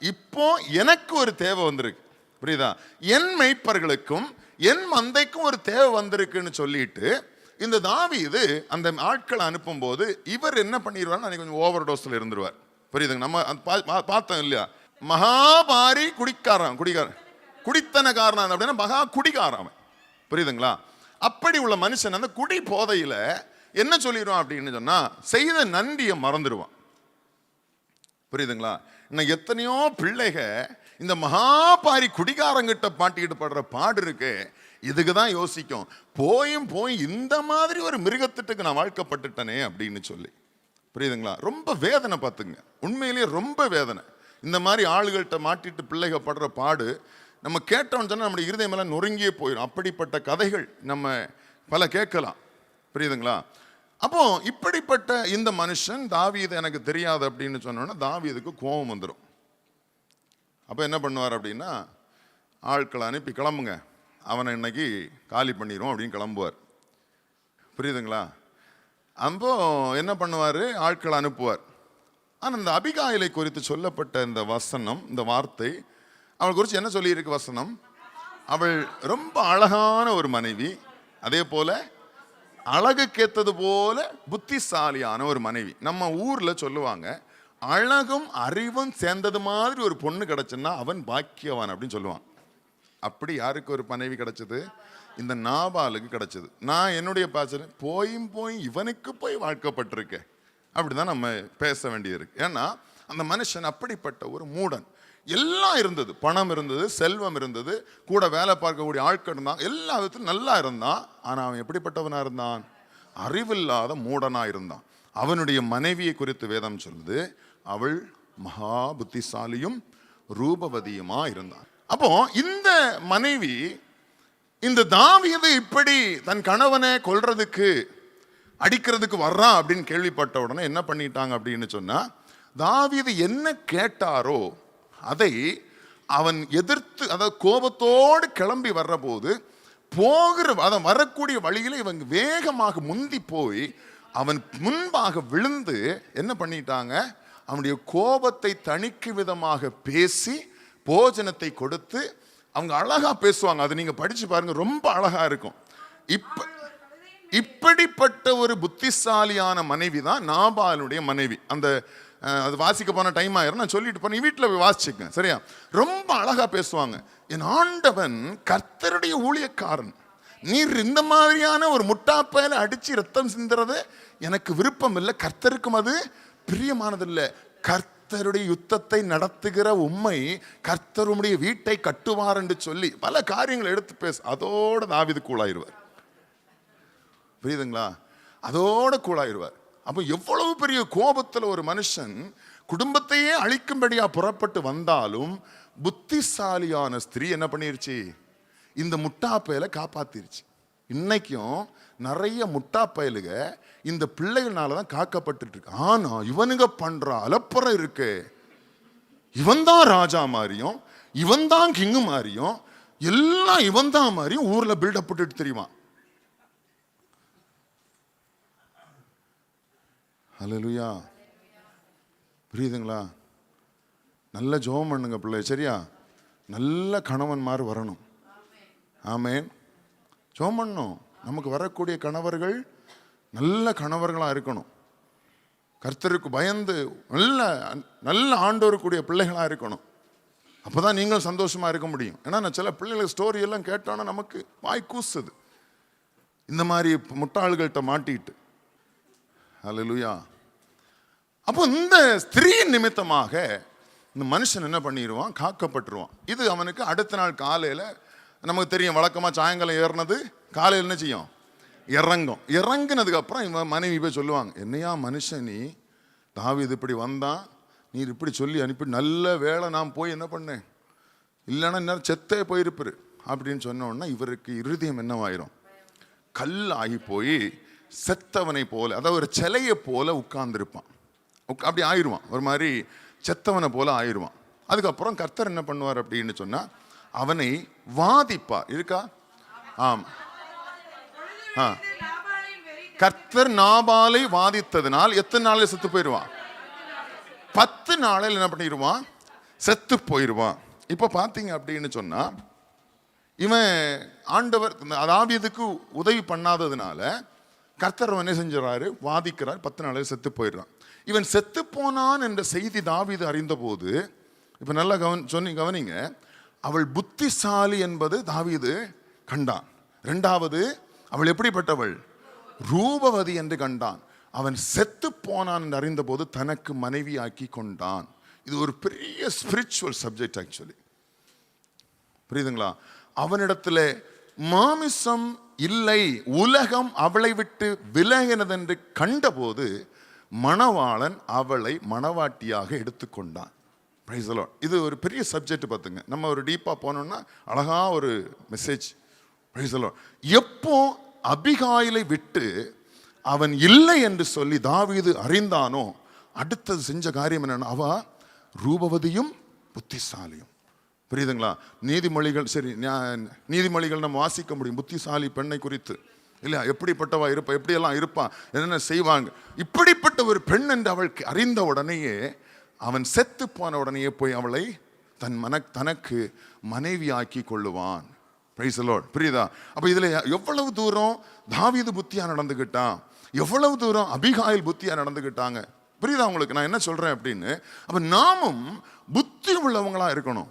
இப்போ எனக்கு ஒரு தேவை வந்திருக்கு. புரியுதா? என் மேய்ப்பர்களுக்கும் என் மந்தைக்கும் ஒரு தேவை வந்திருக்குன்னு சொல்லிட்டு இந்த தாவீது அந்த ஆட்களை அனுப்பும் போது இவர் என்ன பண்ணிடுவார்? கொஞ்சம் ஓவர் டோஸ்ல இருந்துருவார். புரியுதுங்க? நம்ம பார்த்தோம் இல்லையா? மகாபாரி குடிக்காரன் குடித்தனக்காரன் அப்படின்னா மகா குடிகாரன். புரியுதுங்களா? அப்படி உள்ள மனுஷன் அந்த குடி போதையில என்ன சொல்லிடுவான் அப்படின்னு சொன்னா செய்த நன்றியை மறந்துடுவான். புரியுதுங்களா? இன்னும் எத்தனையோ பிள்ளைக இந்த மகாபாரி குடிகாரங்கிட்ட பாட்டிக்கிட்டு படுற பாடு இருக்கு. இதுக்குதான் யோசிக்கும், போய் இந்த மாதிரி ஒரு மிருகத்திட்டுக்கு நான் வாழ்க்கப்பட்டுட்டனே அப்படின்னு சொல்லி. புரியுதுங்களா? ரொம்ப வேதனை பார்த்துங்க, உண்மையிலேயே ரொம்ப வேதனை. இந்த மாதிரி ஆளுகள்கிட்ட மாட்டிட்டு பிள்ளைக படுற பாடு நம்ம கேட்டோம்னு சொன்னா நம்முடைய இருதயம் எல்லாம் நொறுங்கியே போயிடும். அப்படிப்பட்ட கதைகள் நம்ம பல கேட்கலாம். புரியுதுங்களா? அப்போ இப்படிப்பட்ட இந்த மனுஷன் தாவீது எனக்கு தெரியாது அப்படின்னு சொன்னோன்னா தாவீதுக்கு கோபம் வந்துடும். அப்போ என்ன பண்ணுவார் அப்படின்னா, ஆட்களை அனுப்பி கிளம்புங்க, அவனை இன்னைக்கு காலி பண்ணிடுவோம் அப்படின்னு கிளம்புவார். புரியுதுங்களா? அப்போ என்ன பண்ணுவார்? ஆட்களை அனுப்புவார். ஆனால் இந்த அபிகாயிலை குறித்து சொல்லப்பட்ட இந்த வசனம், இந்த வார்த்தை, அவள் குறித்து என்ன சொல்லியிருக்கு வசனம்? அவள் ரொம்ப அழகான ஒரு மனைவி, அதே போல அழகுக்கேத்தது போல புத்திசாலியான ஒரு மனைவி. நம்ம ஊர்ல சொல்லுவாங்க, அழகும் அறிவும் சேர்ந்தது மாதிரி ஒரு பொண்ணு கிடைச்சுன்னா அவன் பாக்கியவான் அப்படின்னு சொல்லுவான். அப்படி யாருக்கு ஒரு மனைவி கிடைச்சது? இந்த நாபாலுக்கு கிடைச்சது. நான் என்னுடைய பாசனை போய் இவனுக்கு போய் வாழ்க்கப்பட்டிருக்கேன் அப்படிதான் நம்ம பேச வேண்டியிருக்கு. ஏன்னா அந்த மனுஷன் அப்படிப்பட்ட ஒரு மூடன். எல்லாம் இருந்தது, பணம் இருந்தது, செல்வம் இருந்தது, கூட வேலை பார்க்கக்கூடிய ஆட்கள் இருந்தான், எல்லா விதத்திலும் நல்லா இருந்தான். ஆனா அவன் எப்படிப்பட்டவனா இருந்தான்? அறிவில்லாத மூடனா இருந்தான். அவனுடைய மனைவியை குறித்து வேதம் சொல்லுது, அவள் மகா புத்திசாலியும் ரூபவதியுமா இருந்தான். அப்போ இந்த மனைவி இந்த தாவீது இப்படி தன் கணவனை கொல்றதுக்கு அடிக்கிறதுக்கு வர்றான் அப்படின்னு கேள்விப்பட்ட உடனே என்ன பண்ணிட்டாங்க அப்படின்னு சொன்னா, தாவீது என்ன கேட்டாரோ அதை அவன் எதிர்த்து, அதாவது கோபத்தோடு கிளம்பி வர்ற போது அவன் வரக்கூடிய வழியில இவங்க வேகமாக முந்தி போய் அவன் முன்பாக விழுந்து என்ன பண்ணிட்டாங்க? அவனுடைய கோபத்தை தணிக்கும் விதமாக பேசி போஜனத்தை கொடுத்து, அவங்க அழகா பேசுவாங்க, அதை நீங்க படிச்சு பாருங்க, ரொம்ப அழகா இருக்கும். இப்படிப்பட்ட ஒரு புத்திசாலியான மனைவி தான் நாபாலுடைய மனைவி. அந்த அது வாசிக்க போன டைம் ஆயிரும், நான் சொல்லிட்டு போனேன், வீட்டில் போய் வாசிச்சுக்க சரியா. ரொம்ப அழகா பேசுவாங்க. என் ஆண்டவன் கர்த்தருடைய ஊழியக்காரன், நீர் இந்த மாதிரியான ஒரு முட்டாப்பையில அடிச்சு ரத்தம் சிந்துறது எனக்கு விருப்பம் இல்லை, கர்த்தருக்கும் அது பிரியமானதில்லை. கர்த்தருடைய யுத்தத்தை நடத்துகிற உம்மை கர்த்தருடைய வீட்டை கட்டுவார் என்று சொல்லி பல காரியங்களை எடுத்து பேச, அதோட தாவீது கூழாயிருவார். புரியுதுங்களா? அதோட கூழாயிருவார். அப்போ எவ்வளவு பெரிய கோபத்துல ஒரு மனுஷன் குடும்பத்தையே அழிக்கும்படியா புறப்பட்டு வந்தாலும் புத்திசாலியான ஸ்திரீ என்ன பண்ணிருச்சு? இந்த முட்டாப்பயலை காப்பாத்திருச்சு. இன்னைக்கும் நிறைய முட்டாப்பயலுக இந்த பிள்ளைகள்னாலதான் காக்கப்பட்டு இருக்கு. ஆனா இவனுங்க பண்ற அலப்புறம் இருக்கு, இவன் தான் ராஜா மாதிரியும், இவன் தான் கிங்கு மாதிரியும், எல்லாம் இவன் தான் மாதிரியும் ஊர்ல பில்டப் போட்டுட்டு தெரியுமா? ஹல்லேலூயா. புரியுதுங்களா? நல்ல ஜெபம் பண்ணுங்க பிள்ளை, சரியா? நல்ல கணவன்மார் வரணும். ஆமென். ஜெபம் பண்ணணும். நமக்கு வரக்கூடிய கணவர்கள் நல்ல கணவர்களாக இருக்கணும். கர்த்தருக்கு பயந்து நல்ல நல்ல ஆண்டவருக்குரிய பிள்ளைகளாக இருக்கணும். அப்போதான் நீங்கள் சந்தோஷமா இருக்க முடியும். ஏன்னா நான் சில பிள்ளைகள் ஸ்டோரி எல்லாம் கேட்டோன்னா நமக்கு வாய் கூசுது, இந்த மாதிரி முட்டாள்கள்கிட்ட மாட்டிட்டு. ஹல்லேலூயா. அப்போ இந்த ஸ்திரீயின் நிமித்தமாக இந்த மனுஷன் என்ன பண்ணிடுவான்? காக்கப்பட்டுருவான். இது அவனுக்கு அடுத்த நாள் காலையில், நமக்கு தெரியும் வழக்கமாக சாயங்காலம் ஏறினது காலையில் என்ன செய்யும்? இறங்கும். இறங்கினதுக்கு அப்புறம் இவன் மனைவி போய் சொல்லுவாங்க, என்னையா மனுஷன் நீ, தாவீது இப்படி வந்தான், நீர் இப்படி சொல்லி அனுப்பி, நல்ல வேளை நான் போய் என்ன பண்ணேன், இல்லைன்னா இன்னும் செத்தே போயிருப்பாரு அப்படின்னு சொன்னோன்னா இவருக்கு இருதயம் என்னவாயிரும்? கல் ஆகி போய் செத்தவனை போல, அதாவது ஒரு சிலையை போல உட்கார்ந்துருப்பான். அப்படி ஆயிடுவான். ஒரு மாதிரி செத்தவனை போல ஆயிடுவான். அதுக்கப்புறம் கர்த்தர் என்ன பண்ணுவார் அப்படின்னு சொன்னா அவனை வாதிப்பார். இருக்கா? ஆம். கர்த்தர் நாபாலை வாதித்ததினால் எத்தனை நாளில் செத்து போயிடுவான்? 10 நாளில் என்ன பண்ணிடுவான்? செத்து போயிடுவான். இப்ப பாத்தீங்க அப்படின்னு சொன்னா இவன் ஆண்டவர் தாவீதுக்கு உதவி பண்ணாததுனால கர்த்தர் என்ன செஞ்சாரு? வாதிக்கிறார். 10 நாளில் செத்து போயிடுறான். இவன் செத்து போனான் என்ற செய்தி தாவீது அறிந்த போது, இப்ப நல்லா கவனிங்க, அவள் புத்திசாலி என்பது தாவீது கண்டான். 2வது, அவள் எப்படிப்பட்டவள்? ரூபவதி என்று கண்டான். அவன் செத்து போனான் என்று அறிந்த போது தனக்கு மனைவி ஆக்கி கொண்டான். இது ஒரு பெரிய ஸ்பிரிச்சுவல் சப்ஜெக்ட் ஆக்சுவலி. புரியுதுங்களா? அவனிடத்துல மாமிசம் இல்லை, உலகம் அவளை விட்டு விலகினதென்று கண்டபோது மணவாளன் அவளை மணவாட்டியாக எடுத்துக்கொண்டான். Praise the lord. இது ஒரு பெரிய சப்ஜெக்ட் பார்த்துங்க. நம்ம ஒரு டீப்பா போனோம்னா அழகா ஒரு மெசேஜ். Price the Lord. எப்போ அபிகாயிலை விட்டு அவன் இல்லை என்று சொல்லி தாவீது அறிந்தானோ, அடுத்தது செஞ்ச காரியம் என்னன்னா, அவ ரூபவதியும் புத்திசாலியும். புரியுதுங்களா? நீதிமொழிகள், சரி, நீதிமொழிகள் நம்ம வாசிக்க முடியும் புத்திசாலி பெண்ணை குறித்து, இல்லையா? எப்படிப்பட்டவா இருப்பா, எப்படியெல்லாம் இருப்பா, என்னென்ன செய்வாங்க. இப்படிப்பட்ட ஒரு பெண் என்று அவள் அறிந்த உடனேயே அவன் செத்து போன உடனேயே போய் அவளை தனக்கு மனைவி ஆக்கி கொள்ளுவான். Price the Lord. புரியுதா? அப்ப இதுல எவ்வளவு தூரம் தாவீது புத்தியா நடந்துகிட்டான், எவ்வளவு தூரம் அபிகாயில் புத்தியா நடந்துகிட்டாங்க. புரியுதா உங்களுக்கு நான் என்ன சொல்றேன் அப்படின்னு? அப்ப நாமும் புத்தி உள்ளவங்களா இருக்கணும்.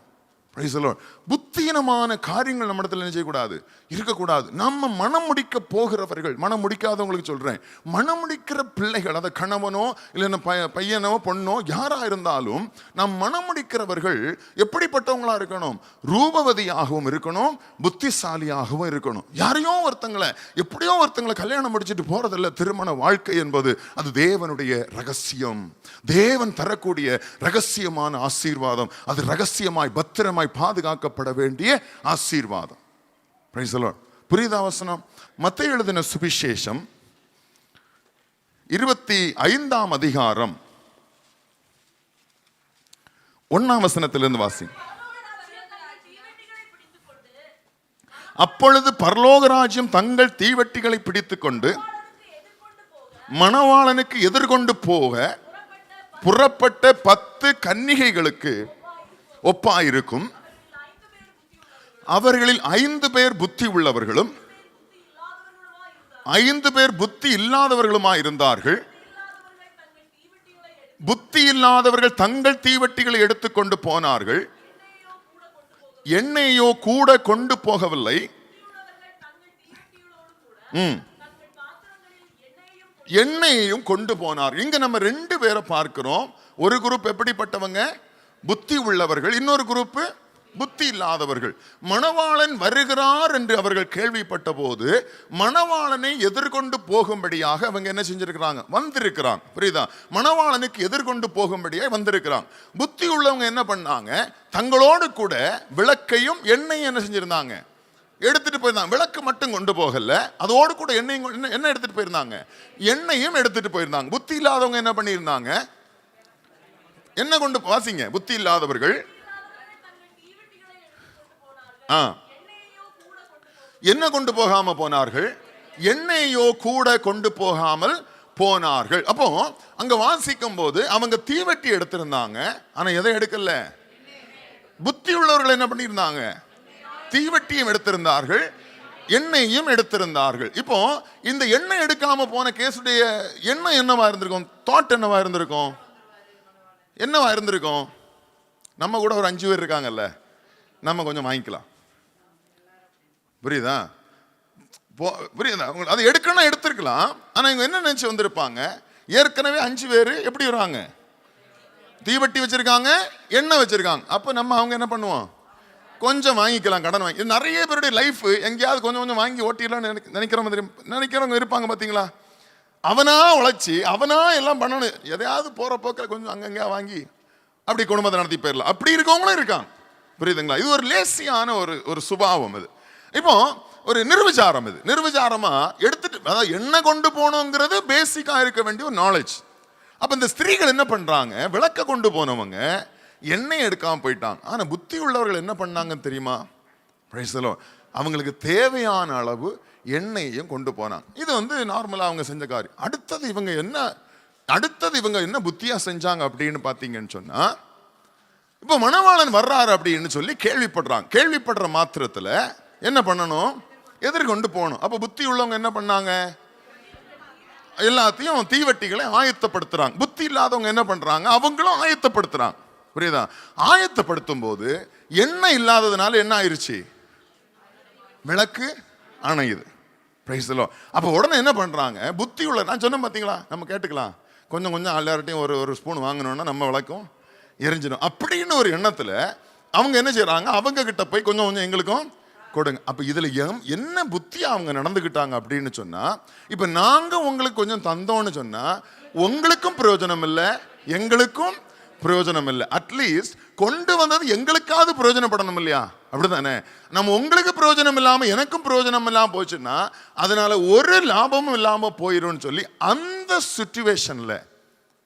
Price the Lord. புத்தியினமான காரியங்கள் நம்ம இடத்துல என்ன செய்யக்கூடாது? இருக்கக்கூடாது. நம்ம மனம் முடிக்க போகிறவர்கள், மனம் முடிக்காதவங்களுக்கு சொல்றேன், மனம் முடிக்கிற பிள்ளைகள், அதை கணவனோ இல்லைன்னா பையனோ பொண்ணோ யாரா இருந்தாலும், நம் மனம் முடிக்கிறவர்கள் எப்படிப்பட்டவங்களா இருக்கணும்? ரூபவதியாகவும் இருக்கணும், புத்திசாலியாகவும் இருக்கணும். யாரையோ ஒருத்தங்களை, எப்படியோ ஒருத்தங்களை கல்யாணம் முடிச்சுட்டு போறதில்ல. திருமண வாழ்க்கை என்பது அது தேவனுடைய ரகசியம், தேவன் தரக்கூடிய ரகசியமான ஆசீர்வாதம். அது ரகசியமாய் பத்திரமாய் பாதுகாக்கப்பட வேண்டிய ஆசீர்வாதம். Price the Lord. புரியுதா வசனம்? மத்தேயு எழுதின சுவிசேஷம் 25ஆம் அதிகாரம் 1ஆம் வசனத்திலிருந்து வாசி. அப்பொழுது பரலோக ராஜ்யம் தங்கள் தீவெட்டிகளை பிடித்துக்கொண்டு மணவாளனுக்கு எதிர்கொண்டு போக புறப்பட்ட 10 கன்னிகைகளுக்கு ஒப்பாயிருக்கும். அவர்களில் 5 பேர் புத்தி உள்ளவர்களும் 5 பேர் புத்தி இல்லாதவர்களுமாய் இருந்தார்கள். புத்தி இல்லாதவர்கள் தங்கள் தீவெட்டிகளை எடுத்துக்கொண்டு போனார்கள், எண்ணெயோ கூட கொண்டு போகவில்லை. எண்ணெயையும் கொண்டு போனார். இங்க நம்ம 2 பேரை பார்க்கிறோம். ஒரு குரூப் எப்படிப்பட்டவங்க? புத்தி உள்ளவர்கள். இன்னொரு குரூப் புத்தி இல்லாதவர்கள். மணவாளன் வருகிறார் என்று அவர்கள் கேள்விப்பட்ட போது மணவாளனை எதிர்கொண்டு போகும்படியாக அவங்க என்ன செஞ்சிருக்கிறாங்க? வந்திருக்கிறாங்க. புரியுதா? மணவாளனுக்கு எதிர்கொண்டு போகும்படியாக வந்திருக்கிறாங்க. புத்தி உள்ளவங்க என்ன பண்ணாங்க? தங்களோடு கூட விளக்கையும் எண்ணெயும் என்ன செஞ்சிருந்தாங்க? எடுத்துட்டு போயிருந்தாங்க. விளக்கு மட்டும் கொண்டு போகல, அதோடு கூட எண்ணெயும் என்ன எடுத்துட்டு போயிருந்தாங்க? எண்ணெயும் எடுத்துட்டு போயிருந்தாங்க. புத்தி இல்லாதவங்க என்ன பண்ணியிருந்தாங்க? என்ன கொண்டு வாசிங்க. புத்தி இல்லாதவர்கள் என்ன கொண்டு போகாம போனார்கள்? எண்ணெயோ கூட கொண்டு போகாமல் போனார்கள். அப்போ அங்க வாசிக்கும் போது அவங்க தீவெட்டி எடுத்திருந்தாங்க, ஆனா எதை எடுக்கல? புத்தி உள்ளவர்கள் என்ன பண்ணியிருந்தாங்க? தீவெட்டியும் எடுத்திருந்தார்கள், எண்ணெயும் எடுத்திருந்தார்கள். இப்போ இந்த எண்ணெய் எடுக்காம போன கேசுடைய எண்ணெய் என்னவா இருந்திருக்கும்? தாட் என்னவா இருந்திருக்கும்? என்னவா இருந்திருக்கும்? நம்ம கூட ஒரு 5 பேர் இருக்காங்கல்ல, நம்ம கொஞ்சம் வாங்கிக்கலாம். புரியுதா? புரியுதா? அது எடுக்கணும், எடுத்திருக்கலாம். ஆனா இவங்க என்ன நினைச்சு வந்திருப்பாங்க? ஏற்கனவே 5 பேர் எப்படி வராங்க? தீவெட்டி வச்சிருக்காங்க, எண்ணெய் வச்சிருக்காங்க. அப்ப நம்ம அவங்க என்ன பண்ணுவோம்? கொஞ்சம் வாங்கிக்கலாம், கடன் வாங்கி. நிறைய பேருடைய லைஃப் எங்கேயாவது கொஞ்சம் கொஞ்சம் வாங்கி ஓட்டிடலாம்னு நினைக்கிறவங்க இருப்பாங்க. பார்த்தீங்களா? அவனா உழைச்சி அவனா எல்லாம் பண்ணணும். எதையாவது போற போக்கில் கொஞ்சம் அங்கங்க வாங்கி அப்படி குடும்பத்தை நடத்தி போயிடலாம். அப்படி இருக்கவங்களும் இருக்காங்க. புரியுதுங்களா? இது ஒரு லேசியான ஒரு சுபாவம். இது இப்போ ஒரு நிர்விசாரம். இது நிர்விசாரமா எடுத்துட்டு, அதாவது என்ன கொண்டு போகணுங்கிறது பேசிக்கா இருக்க வேண்டிய ஒரு நாலேஜ். அப்ப இந்த ஸ்திரீகள் என்ன பண்றாங்க, விளக்க கொண்டு போனவங்க எண்ணெய் எடுக்காம போயிட்டாங்க. ஆனா புத்தி உள்ளவர்கள் என்ன பண்ணாங்கன்னு தெரியுமா? Price the Lord. அவங்களுக்கு தேவையான அளவு எண்ணெயையும் கொண்டு போனாங்க. இது நார்மலா அவங்க செஞ்ச காரியம். அடுத்தது இவங்க என்ன புத்தியா செஞ்சாங்க அப்படின்னு பாத்தீங்கன்னு சொன்னா, இப்ப மணவாளன் வர்றாரு அப்படின்னு சொல்லி கேள்விப்படுறாங்க. கேள்விப்படுற மாத்திரத்துல என்ன பண்ணணும், எதிர்கொண்டு போகணும். அப்ப புத்தி உள்ளவங்க என்ன பண்ணாங்க, எல்லாத்தையும் தீவட்டிகளை ஆயத்தப்படுத்துறாங்க. புத்தி இல்லாதவங்க என்ன பண்றாங்க, அவங்களும் ஆயத்தப்படுத்துறாங்க. புரியுதா? ஆயத்தப்படுத்தும் போது எண்ணெய் இல்லாததுனால என்ன ஆயிருச்சு, விளக்கு அணையுது. Price the Lord. அப்ப உடனே என்ன பண்றாங்க, புத்தி உள்ள, நான் சொன்னேன் பாத்தீங்களா, நம்ம கேட்டுக்கலாம், கொஞ்சம் கொஞ்சம் எல்லார்ட்டையும் ஒரு ஸ்பூன் வாங்கணும்னா நம்ம விளக்கும் எரிஞ்சிடும் அப்படின்னு ஒரு எண்ணத்துல அவங்க என்ன செய்யறாங்க, அவங்க கிட்ட போய் கொஞ்சம் கொஞ்சம் எங்களுக்கும் கொடுங்க. அப்ப இதுல என்ன புத்தியா அவங்க நடந்துகிட்டாங்க அப்படின்னு சொன்னா, இப்ப நாங்க உங்களுக்கு கொஞ்சம் தந்தோம்னு சொன்னா உங்களுக்கும் பிரயோஜனம் இல்லை, எங்களுக்கும் பிரயோஜனம் இல்லை. அட்லீஸ்ட் கொண்டு வந்தது எங்களுக்காவது பிரயோஜனப்படணும் இல்லையா? அப்படித்தானே? நம்ம உங்களுக்கு பிரயோஜனம் இல்லாம எனக்கும் பிரயோஜனம் இல்லாம போச்சுன்னா அதனால ஒரு லாபமும் இல்லாம போயிடும் சொல்லி அந்த சிச்சுவேஷன்ல,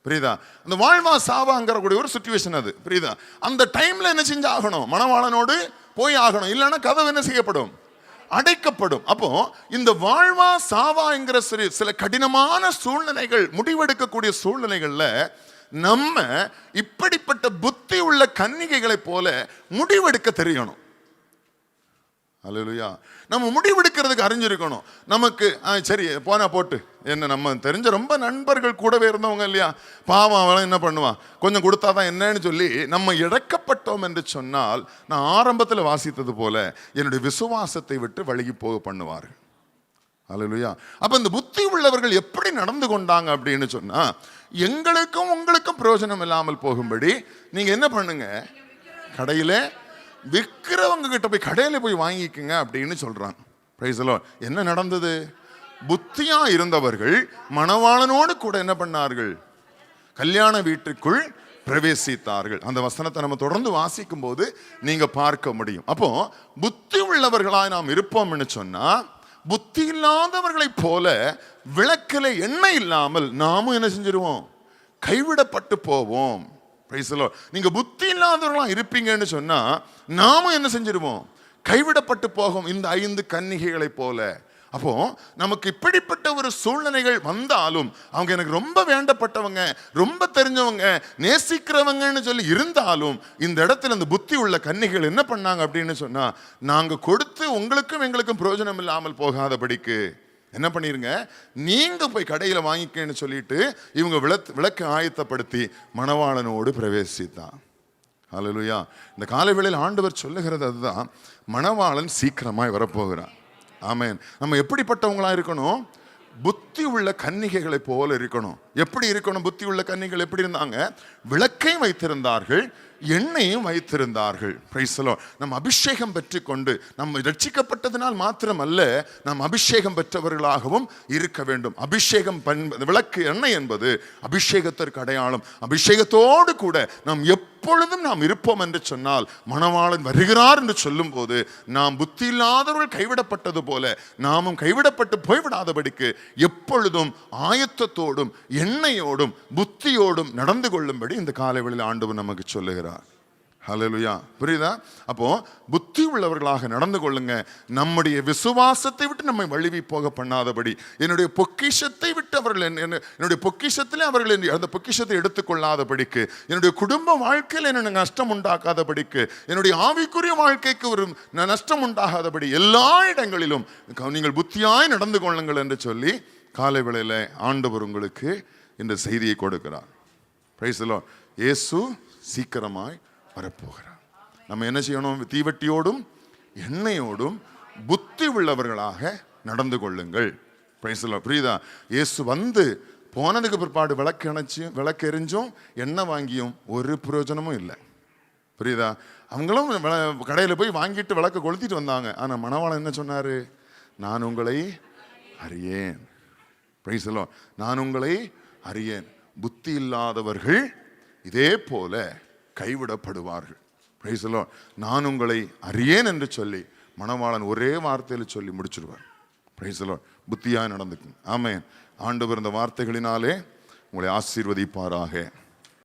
புரியுதா, அந்த வாழ்வா சாவாங்கிற கூடிய ஒரு சிச்சுவேஷன் அது, புரியுதா, அந்த டைம்ல என்ன செஞ்சு ஆகணும், மணவாளனோடு போய் ஆகணும். இல்லைன்னா கதவு என்ன செய்யப்படும், அடைக்கப்படும். அப்போ இந்த வாழ்வா சாவாங்கிற சில கடினமான சூழ்நிலைகள், முடிவெடுக்கக்கூடிய சூழ்நிலைகள்ல நம்ம இப்படிப்பட்ட புத்தி உள்ள கன்னிகைகளை போல முடிவெடுக்க தெரியணும். அல்லேலூயா. நம்ம முடிவெடுக்கிறதுக்கு அறிஞ்சிருக்கணும். நமக்கு சரி போனா போட்டு என்ன, நம்ம தெரிஞ்ச ரொம்ப நண்பர்கள் கூடவே இருந்தவங்க இல்லையா, பாவம் அவன் என்ன பண்ணுவான், கொஞ்சம் கொடுத்தாதான் என்னன்னு சொல்லி நம்ம இழக்கப்பட்டோம் என்று சொன்னால், நான் ஆரம்பத்தில் வாசித்தது போல என்னுடைய விசுவாசத்தை விட்டு வழுகி போக பண்ணுவார். அல்லேலூயா. அப்ப இந்த புத்தி உள்ளவர்கள் எப்படி நடந்து கொண்டாங்க அப்படின்னு சொன்னா, எங்களுக்கும் உங்களுக்கும் பிரயோஜனம் இல்லாமல் போகும்படி நீங்க என்ன பண்ணுங்க, கடையில விற்கிறவங்க கிட்ட போய் கடையில போய் வாங்கிக்கங்க அப்படின்னு சொல்றாங்க. Price the Lord. என்ன நடந்தது, புத்தியா இருந்தவர்கள் மணவாளனோடு கூட என்ன பண்ணார்கள், கல்யாண வீட்டுக்குள் பிரவேசித்தார்கள். அந்த வசனத்தை நம்ம தொடர்ந்து வாசிக்கும் போது நீங்க பார்க்க முடியும். அப்போ புத்தி உள்ளவர்களாய் நாம் இருப்போம்னு சொன்னா, புத்தி இல்லாதவர்களை போல விளக்கில எண்ணெய் இல்லாமல் நாமும் என்ன செஞ்சிருவோம், கைவிடப்பட்டு போவோம். நீங்க புத்தி இல்லாதவர்களா இருப்பீங்கன்னு சொன்னா நாமும் என்ன செஞ்சிருவோம், கைவிடப்பட்டு போகும் இந்த 5 கன்னிகைகளை போல. அப்போ நமக்கு இப்படிப்பட்ட ஒரு சூழ்நிலைகள் வந்தாலும், அவங்க எனக்கு ரொம்ப வேண்டப்பட்டவங்க, ரொம்ப தெரிஞ்சவங்க, நேசிக்கிறவங்கன்னு சொல்லி இருந்தாலும், இந்த இடத்துல இந்த புத்தி உள்ள கன்னிகைகள் என்ன பண்ணாங்க அப்படின்னு சொன்னா, நாங்க கொடுத்து உங்களுக்கும் எங்களுக்கும் பிரயோஜனம் இல்லாமல் போகாதபடிக்கு என்ன பண்ணிருங்க, நீங்க போய் கடையில வாங்கிக்கன்னு சொல்லிட்டு இவங்க விளக்கு ஆயத்தப்படுத்தி மணவாளனோடு பிரவேசித்தான். அல்லேலூயா. இந்த காலைவேளையில் ஆண்டவர் சொல்லுகிறது அதுதான், மணவாளன் சீக்கிரமாய் வரப்போகிறான். ஆமென். நம்ம எப்படிப்பட்டவங்களா இருக்கணும், புத்தி உள்ள கன்னிகைகளை போல இருக்கணும். எப்படி இருக்கணும், புத்தி உள்ள கன்னிகள் எப்படி இருந்தாங்க, விளக்கையும் வைத்திருந்தார்கள், எண்ணெயும் வைத்திருந்தார்கள். Price the Lord. நம்ம அபிஷேகம் பெற்றுக்கொண்டு, நம்ம ரட்சிக்கப்பட்டதனால் மாத்திரமல்ல, நாம் அபிஷேகம் பெற்றவர்களாகவும் இருக்க வேண்டும். அபிஷேகம் விளக்கு எண்ணெய் என்பது அபிஷேகத்திற்கு அடையாளம். அபிஷேகத்தோடு கூட நாம் எப்பொழுதும் நாம் இருப்போம் என்று சொன்னால், மணவாளன் வருகிறார் என்று சொல்லும் போது நாம் புத்தி இல்லாதவர்கள் கைவிடப்பட்டது போல நாமும் கைவிடப்பட்டு போய்விடாதபடிக்கு எப்பொழுதும் ஆயத்தத்தோடும் எண்ணெயோடும் புத்தியோடும் நடந்து கொள்ளும்படி இந்த காலைவேளையில் ஆண்டவர் நமக்கு சொல்லுகிறார். ஹல்லேலூயா. புரியுதா? அப்போ புத்தி உள்ளவர்களாக நடந்து கொள்ளுங்க. நம்முடைய விசுவாசத்தை விட்டு நம்மை வழுவி போக பண்ணாதபடி, என்னுடைய பொக்கிஷத்தை விட்டு அவர்கள் என்னுடைய பொக்கிஷத்திலே அவர்கள் அந்த பொக்கிஷத்தை எடுத்துக்கொள்ளாதபடிக்கு, என்னுடைய குடும்ப வாழ்க்கையில் என்ன நஷ்டம் உண்டாக்காதபடிக்கு, என்னுடைய ஆவிக்குரிய வாழ்க்கைக்கு ஒரு நஷ்டம் உண்டாகாதபடி எல்லா இடங்களிலும் நீங்கள் புத்தியாய் நடந்து கொள்ளுங்கள் என்று சொல்லி காலை வேளையில ஆண்டவர் உங்களுக்கு இந்த செய்தியை கொடுக்கிறார். Price the Lord. இயேசு சீக்கிரமாய் வரப்போகிறார். நம்ம என்ன செய்யணும், தீவட்டியோடும் எண்ணெயோடும் புத்தி உள்ளவர்களாக நடந்து கொள்ளுங்கள். Price the Lord. புரியுதா? இயேசு வந்து போனதுக்கு பிற்பாடு விளக்கு எரிஞ்சும் எண்ணெய் வாங்கியும் ஒரு பிரயோஜனமும் இல்லை. புரியுதா? அவங்களும் கடையில் போய் வாங்கிட்டு விளக்கு கொளுத்திட்டு வந்தாங்க. ஆனா மணவாளன் என்ன சொன்னாரு, நான் உங்களை அறியேன். Price the Lord. நான் உங்களை அறியேன். புத்தி இல்லாதவர்கள் இதே போல கைவிடப்படுவார்கள். Price the Lord. நான் உங்களை அறியேன் என்று சொல்லி மணவாளன் ஒரே வார்த்தையில் சொல்லி முடிச்சிடுவார். Price the Lord. புத்தியாய் நடந்துக்கும். ஆமென். ஆண்டவர் இந்த வார்த்தைகளினாலே உங்களை ஆசீர்வதிப்பாராக.